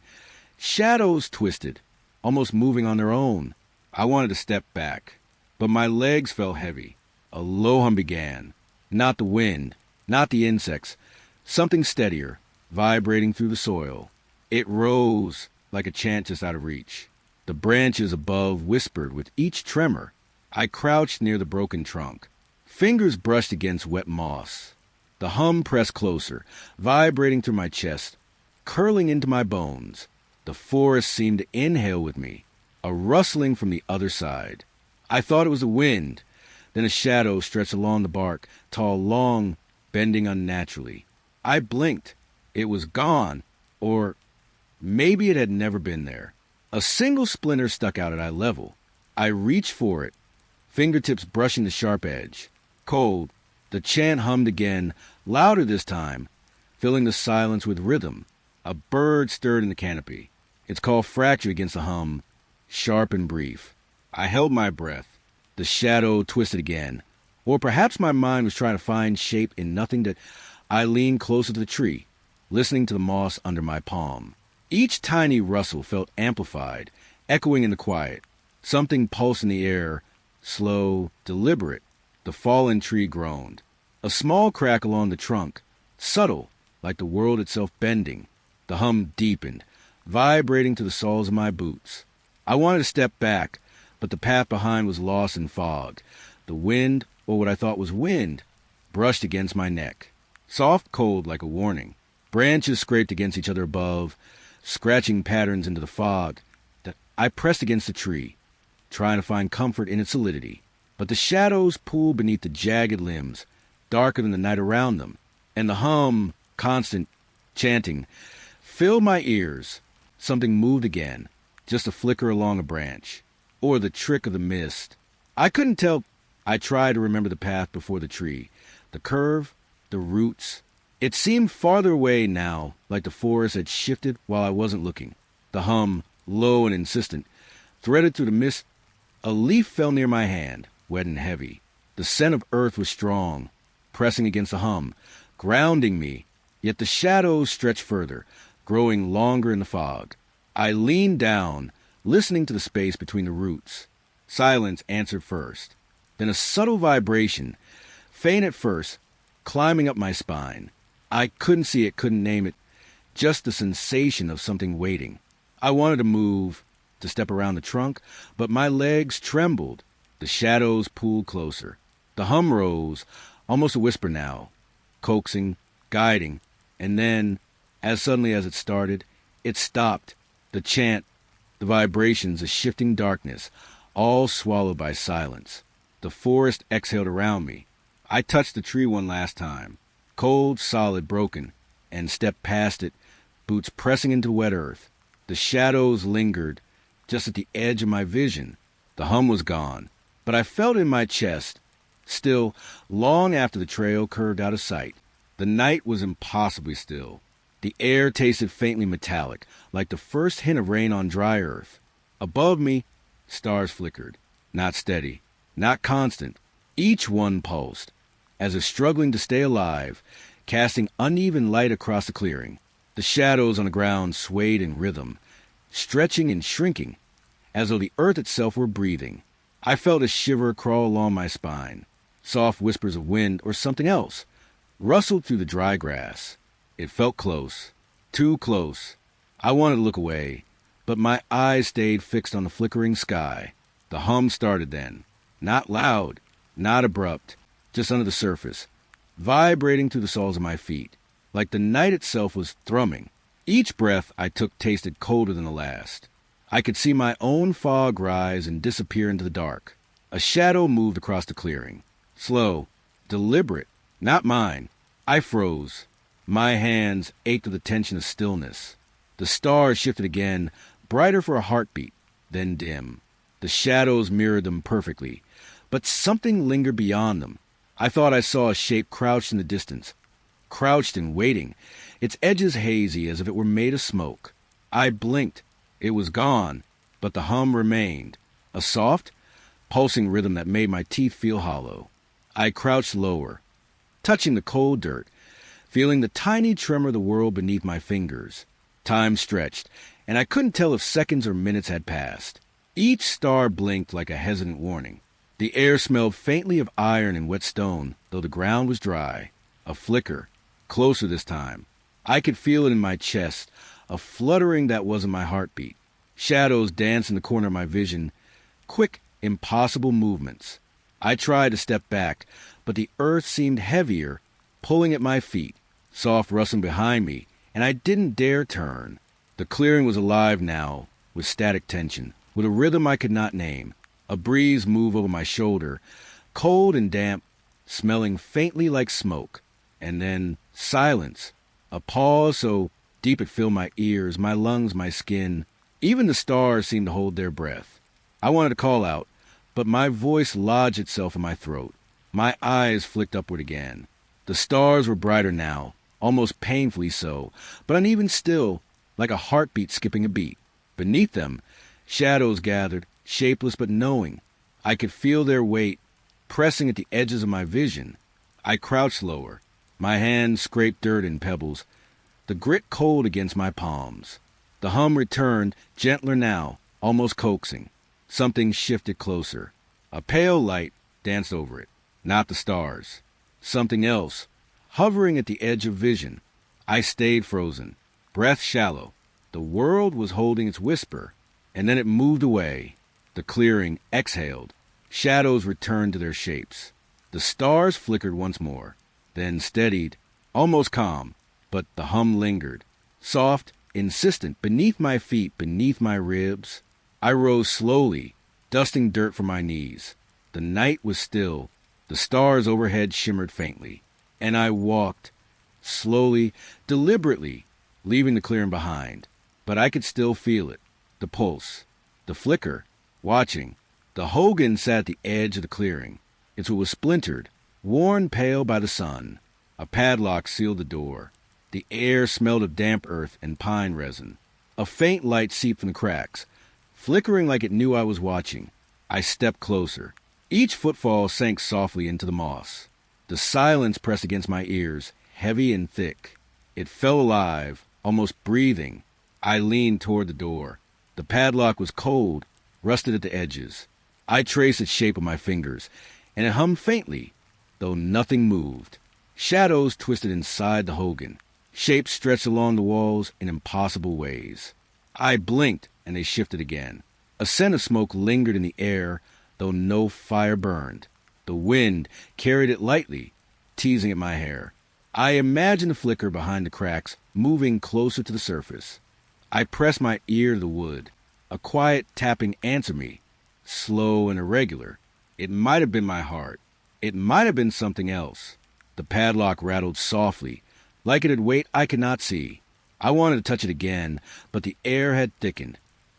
shadows twisted, almost moving on their own. I wanted to step back, but my legs felt heavy. A low hum began. Not the wind, not the insects, something steadier, vibrating through the soil. It rose like a chant just out of reach. The branches above whispered with each tremor. I crouched near the broken trunk. Fingers brushed against wet moss. The hum pressed closer, vibrating through my chest, curling into my bones. The forest seemed to inhale with me, a rustling from the other side. I thought it was the wind. Then a shadow stretched along the bark, tall, long, bending unnaturally. I blinked. It was gone, or maybe it had never been there. A single splinter stuck out at eye level. I reached for it, fingertips brushing the sharp edge. Cold, the chant hummed again, louder this time, filling the silence with rhythm. A bird stirred in the canopy. Its call fractured against the hum, sharp and brief. I held my breath. The shadow twisted again. Or perhaps my mind was trying to find shape in nothing that I leaned closer to the tree, listening to the moss under my palm. Each tiny rustle felt amplified, echoing in the quiet. Something pulsed in the air, slow, deliberate. The fallen tree groaned. A small crack along the trunk, subtle, like the world itself bending. The hum deepened, vibrating to the soles of my boots. I wanted to step back, but the path behind was lost in fog. The wind, or what I thought was wind, brushed against my neck. Soft cold like a warning. Branches scraped against each other above, scratching patterns into the fog. I pressed against the tree, trying to find comfort in its solidity. But the shadows pooled beneath the jagged limbs, darker than the night around them, and the hum, constant, chanting, filled my ears. Something moved again, just a flicker along a branch, or the trick of the mist. I couldn't tell. I tried to remember the path before the tree, the curve, the roots. It seemed farther away now, like the forest had shifted while I wasn't looking. The hum, low and insistent, threaded through the mist. A leaf fell near my hand, wet and heavy. The scent of earth was strong, pressing against the hum, grounding me, yet the shadows stretched further, growing longer in the fog. I leaned down, listening to the space between the roots. Silence answered first. Then a subtle vibration, faint at first, climbing up my spine. I couldn't see it, couldn't name it, just the sensation of something waiting. I wanted to move, to step around the trunk, but my legs trembled. The shadows pulled closer. The hum rose, almost a whisper now, coaxing, guiding, and then, as suddenly as it started, it stopped. The chant, the vibrations, the shifting darkness, all swallowed by silence. The forest exhaled around me. I touched the tree one last time, cold, solid, broken, and stepped past it, boots pressing into wet earth. The shadows lingered, just at the edge of my vision. The hum was gone, but I felt in my chest, still, long after the trail curved out of sight. The night was impossibly still. The air tasted faintly metallic, like the first hint of rain on dry earth. Above me, stars flickered, not steady, not constant. Each one pulsed, as if struggling to stay alive, casting uneven light across the clearing. The shadows on the ground swayed in rhythm, stretching and shrinking, as though the earth itself were breathing. I felt a shiver crawl along my spine. Soft whispers of wind or something else rustled through the dry grass. It felt close, too close. I wanted to look away, but my eyes stayed fixed on the flickering sky. The hum started then, not loud, not abrupt, just under the surface, vibrating through the soles of my feet, like the night itself was thrumming. Each breath I took tasted colder than the last. I could see my own fog rise and disappear into the dark. A shadow moved across the clearing. Slow, deliberate, not mine. I froze. My hands ached with the tension of stillness. The stars shifted again, brighter for a heartbeat, then dim. The shadows mirrored them perfectly, but something lingered beyond them. I thought I saw a shape crouched in the distance, crouched and waiting, its edges hazy as if it were made of smoke. I blinked. It was gone, but the hum remained, a soft, pulsing rhythm that made my teeth feel hollow. I crouched lower, touching the cold dirt, feeling the tiny tremor of the world beneath my fingers. Time stretched, and I couldn't tell if seconds or minutes had passed. Each star blinked like a hesitant warning. The air smelled faintly of iron and wet stone, though the ground was dry. A flicker, closer this time. I could feel it in my chest, a fluttering that wasn't my heartbeat. Shadows danced in the corner of my vision, quick, impossible movements. I tried to step back, but the earth seemed heavier, pulling at my feet, soft rustling behind me, and I didn't dare turn. The clearing was alive now, with static tension, with a rhythm I could not name. A breeze moved over my shoulder, cold and damp, smelling faintly like smoke. And then silence, a pause so deep it filled my ears, my lungs, my skin. Even the stars seemed to hold their breath. I wanted to call out, but my voice lodged itself in my throat. My eyes flicked upward again. The stars were brighter now, almost painfully so, but uneven still, like a heartbeat skipping a beat. Beneath them, shadows gathered, shapeless but knowing. I could feel their weight, pressing at the edges of my vision. I crouched lower. My hands scraped dirt and pebbles, the grit cold against my palms. The hum returned, gentler now, almost coaxing. Something shifted closer. A pale light danced over it, not the stars. Something else, hovering at the edge of vision. I stayed frozen, breath shallow. The world was holding its whisper, and then it moved away. The clearing exhaled. Shadows returned to their shapes. The stars flickered once more, then steadied, almost calm, but the hum lingered. Soft, insistent, beneath my feet, beneath my ribs. I rose slowly, dusting dirt from my knees. The night was still. The stars overhead shimmered faintly. And I walked, slowly, deliberately, leaving the clearing behind. But I could still feel it, the pulse, the flicker, watching. The hogan sat at the edge of the clearing. Its wood was splintered, worn pale by the sun. A padlock sealed the door. The air smelled of damp earth and pine resin. A faint light seeped from the cracks, flickering like it knew I was watching. I stepped closer. Each footfall sank softly into the moss. The silence pressed against my ears, heavy and thick. It felt alive, almost breathing. I leaned toward the door. The padlock was cold, rusted at the edges. I traced its shape with my fingers, and it hummed faintly, though nothing moved. Shadows twisted inside the hogan. Shapes stretched along the walls in impossible ways. I blinked, and they shifted again. A scent of smoke lingered in the air, though no fire burned. The wind carried it lightly, teasing at my hair. I imagined the flicker behind the cracks, moving closer to the surface. I pressed my ear to the wood. A quiet tapping answered me, slow and irregular. It might have been my heart. It might have been something else. The padlock rattled softly, like it had weight I could not see. I wanted to touch it again, but the air had thickened,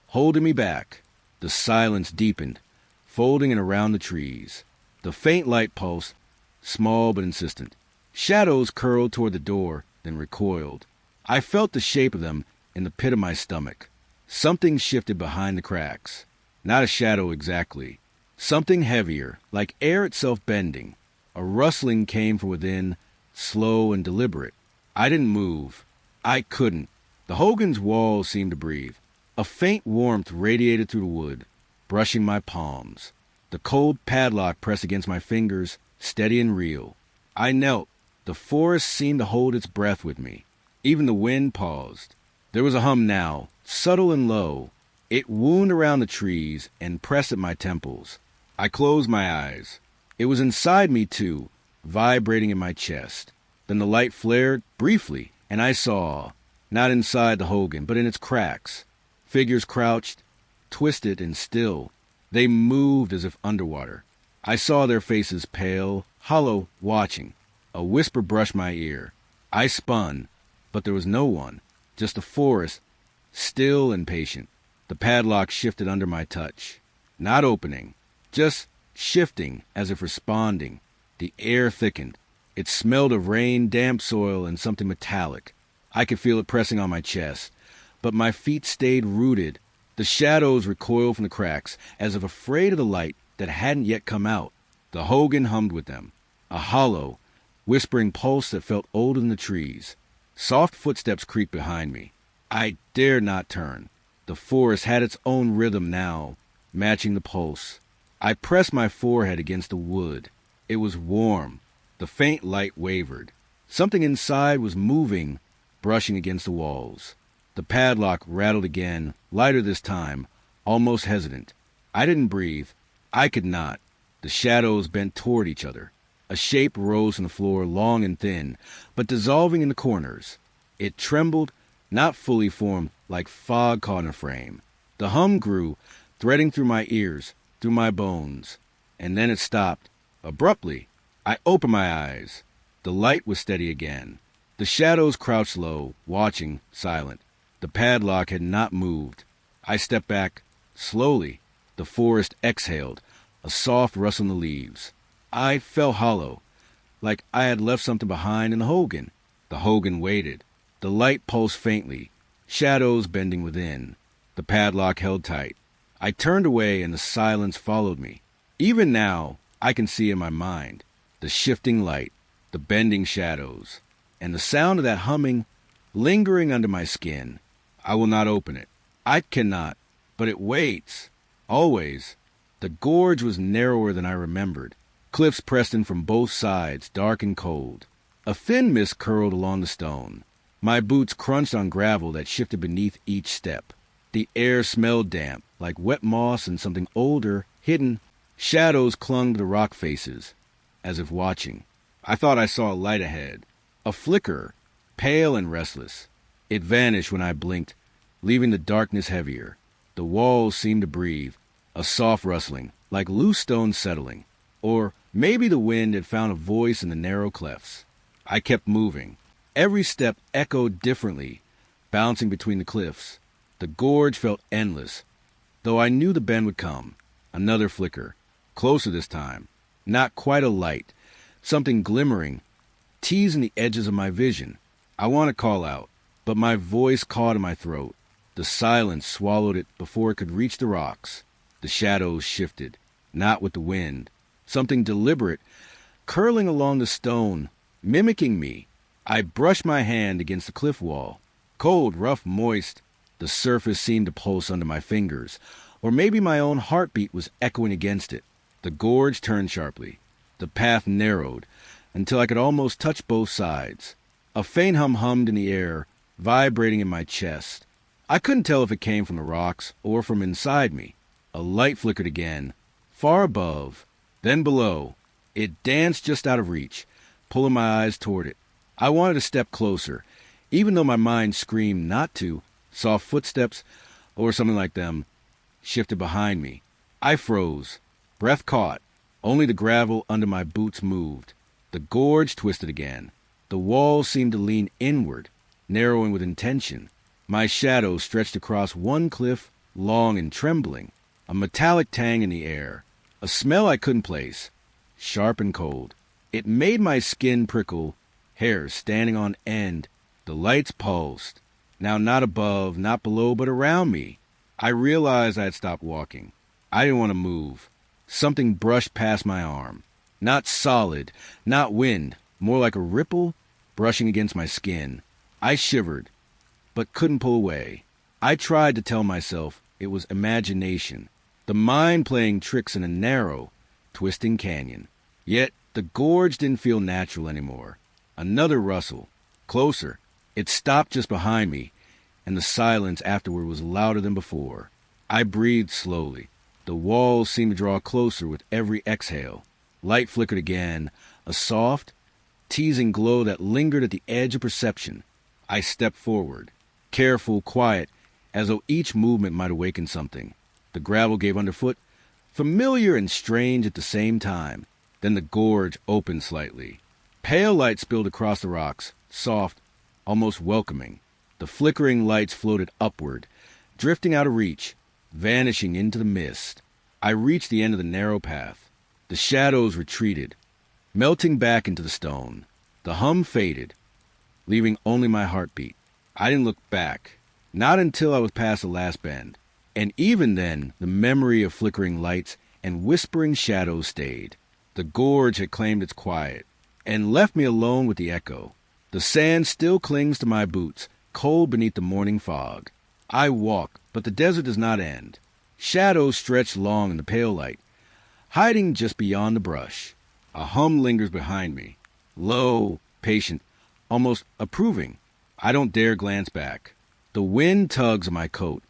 holding me back. The silence deepened, folding in around the trees. The faint light pulsed, small but insistent. Shadows curled toward the door, then recoiled. I felt the shape of them in the pit of my stomach. Something shifted behind the cracks. Not a shadow exactly. Something heavier, like air itself bending. A rustling came from within, slow and deliberate. I didn't move. I couldn't. The Hogan's walls seemed to breathe. A faint warmth radiated through the wood, brushing my palms. The cold padlock pressed against my fingers, steady and real. I knelt. The forest seemed to hold its breath with me. Even the wind paused. There was a hum now, subtle and low. It wound around the trees and pressed at my temples. I closed my eyes. It was inside me, too, vibrating in my chest. Then the light flared briefly, and I saw, not inside the Hogan, but in its cracks, figures crouched, twisted and still. They moved as if underwater. I saw their faces pale, hollow, watching. A whisper brushed my ear. I spun, but there was no one, just the forest, still and patient. The padlock shifted under my touch, not opening, just shifting as if responding. The air thickened. It smelled of rain, damp soil, and something metallic. I could feel it pressing on my chest, but my feet stayed rooted. The shadows recoiled from the cracks, as if afraid of the light that hadn't yet come out. The Hogan hummed with them, a hollow, whispering pulse that felt older than the trees. Soft footsteps creaked behind me. I dared not turn. The forest had its own rhythm now, matching the pulse. I pressed my forehead against the wood. It was warm. The faint light wavered. Something inside was moving, brushing against the walls. The padlock rattled again, lighter this time, almost hesitant. I didn't breathe. I could not. The shadows bent toward each other. A shape rose from the floor, long and thin, but dissolving in the corners. It trembled, not fully formed, like fog caught in a frame. The hum grew, threading through my ears, through my bones. And then it stopped. Abruptly, I opened my eyes. The light was steady again. The shadows crouched low, watching, silent. The padlock had not moved. I stepped back, slowly. The forest exhaled, a soft rustle in the leaves. I felt hollow, like I had left something behind in the Hogan. The Hogan waited. The light pulsed faintly, shadows bending within. The padlock held tight. I turned away and the silence followed me. Even now, I can see in my mind the shifting light, the bending shadows, and the sound of that humming lingering under my skin. I will not open it. I cannot, but it waits. Always. The gorge was narrower than I remembered. Cliffs pressed in from both sides, dark and cold. A thin mist curled along the stone. My boots crunched on gravel that shifted beneath each step. The air smelled damp, like wet moss and something older, hidden. Shadows clung to the rock faces, as if watching. I thought I saw a light ahead, a flicker, pale and restless. It vanished when I blinked, leaving the darkness heavier. The walls seemed to breathe, a soft rustling, like loose stones settling. Or maybe the wind had found a voice in the narrow clefts. I kept moving. Every step echoed differently, bouncing between the cliffs. The gorge felt endless, though I knew the bend would come. Another flicker, closer this time. Not quite a light, something glimmering, teasing the edges of my vision. I want to call out, but my voice caught in my throat. The silence swallowed it before it could reach the rocks. The shadows shifted, not with the wind. Something deliberate, curling along the stone, mimicking me. I brushed my hand against the cliff wall. Cold, rough, moist. The surface seemed to pulse under my fingers, or maybe my own heartbeat was echoing against it. The gorge turned sharply. The path narrowed until I could almost touch both sides. A faint hum hummed in the air, vibrating in my chest. I couldn't tell if it came from the rocks or from inside me. A light flickered again, far above, then below. It danced just out of reach, pulling my eyes toward it. I wanted to step closer, even though my mind screamed not to. Soft footsteps, or something like them, shifted behind me. I froze, breath caught. Only the gravel under my boots moved. The gorge twisted again. The walls seemed to lean inward, narrowing with intention. My shadow stretched across one cliff, long and trembling. A metallic tang in the air. A smell I couldn't place, sharp and cold. It made my skin prickle, hair standing on end. The lights pulsed. Now not above, not below, but around me. I realized I had stopped walking. I didn't want to move. Something brushed past my arm. Not solid, not wind, more like a ripple brushing against my skin. I shivered, but couldn't pull away. I tried to tell myself it was imagination, the mind playing tricks in a narrow, twisting canyon. Yet the gorge didn't feel natural anymore. Another rustle. Closer. It stopped just behind me, and the silence afterward was louder than before. I breathed slowly. The walls seemed to draw closer with every exhale. Light flickered again, a soft, teasing glow that lingered at the edge of perception. I stepped forward, careful, quiet, as though each movement might awaken something. The gravel gave underfoot, familiar and strange at the same time. Then the gorge opened slightly. Pale light spilled across the rocks, soft, almost welcoming. The flickering lights floated upward, drifting out of reach, vanishing into the mist. I reached the end of the narrow path. The shadows retreated, melting back into the stone. The hum faded, leaving only my heartbeat. I didn't look back, not until I was past the last bend. And even then, the memory of flickering lights and whispering shadows stayed. The gorge had claimed its quiet and left me alone with the echo. The sand still clings to my boots, cold beneath the morning fog. I walk, but the desert does not end. Shadows stretch long in the pale light, hiding just beyond the brush. A hum lingers behind me, low, patient, almost approving. I don't dare glance back. The wind tugs at my coat,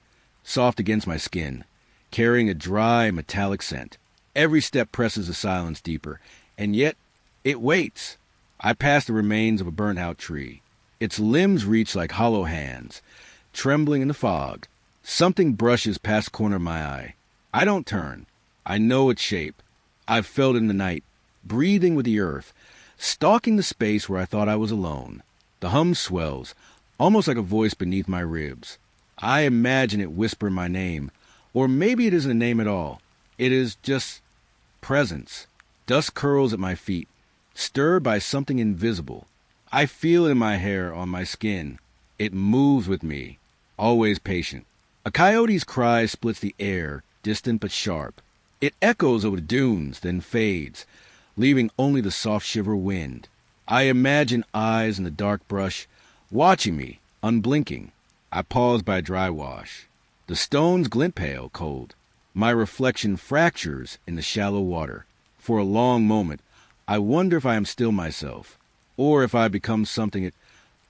soft against my skin, carrying a dry, metallic scent. Every step presses the silence deeper, and yet it waits. I pass the remains of a burnt-out tree. Its limbs reach like hollow hands, trembling in the fog. Something brushes past the corner of my eye. I don't turn. I know its shape. I've felt it in the night, breathing with the earth, stalking the space where I thought I was alone. The hum swells, almost like a voice beneath my ribs. I imagine it whispering my name, or maybe it isn't a name at all. It is just presence. Dust curls at my feet, stirred by something invisible. I feel it in my hair, on my skin. It moves with me, always patient. A coyote's cry splits the air, distant but sharp. It echoes over the dunes, then fades, leaving only the soft shiver wind. I imagine eyes in the dark brush, watching me, unblinking. I pause by a dry wash. The stones glint pale, cold. My reflection fractures in the shallow water. For a long moment, I wonder if I am still myself, or if I become something it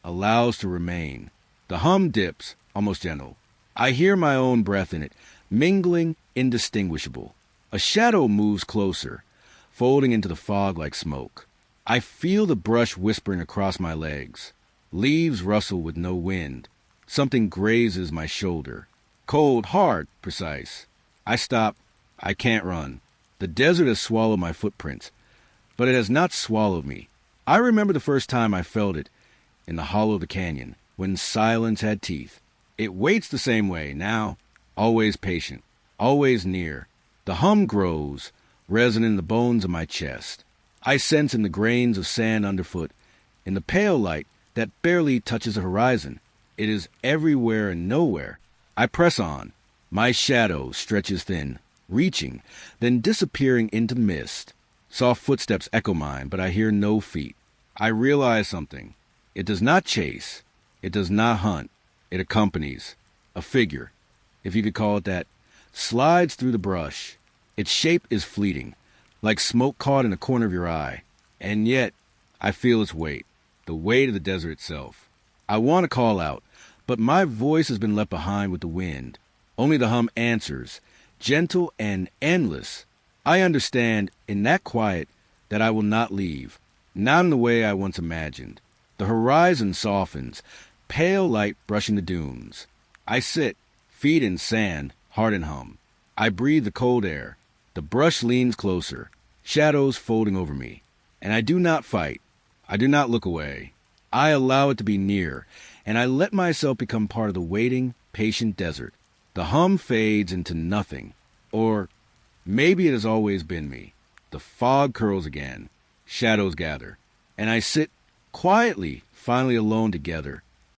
allows to remain. The hum dips, almost gentle. I hear my own breath in it, mingling, indistinguishable. A shadow moves closer, folding into the fog like smoke. I feel the brush whispering across my legs. Leaves rustle with no wind. Something grazes my shoulder. Cold, hard, precise. I stop. I can't run. The desert has swallowed my footprints, but it has not swallowed me. I remember the first time I felt it in the hollow of the canyon, when silence had teeth. It waits the same way now, always patient, always near. The hum grows, resonant in the bones of my chest. I sense in the grains of sand underfoot, in the pale light that barely touches the horizon. It is everywhere and nowhere. I press on. My shadow stretches thin, reaching, then disappearing into the mist. Soft footsteps echo mine, but I hear no feet. I realize something. It does not chase. It does not hunt. It accompanies. A figure, if you could call it that, slides through the brush. Its shape is fleeting, like smoke caught in the corner of your eye. And yet, I feel its weight, the weight of the desert itself. I want to call out, but my voice has been left behind with the wind. Only the hum answers, gentle and endless. I understand, in that quiet, that I will not leave, not in the way I once imagined. The horizon softens, pale light brushing the dunes. I sit, feet in sand, heart in hum. I breathe the cold air. The brush leans closer, shadows folding over me. And I do not fight. I do not look away. I allow it to be near, and I let myself become part of the waiting, patient desert. The hum fades into nothing. Or maybe it has always been me. The fog curls again. Shadows gather. And I sit quietly, finally alone together,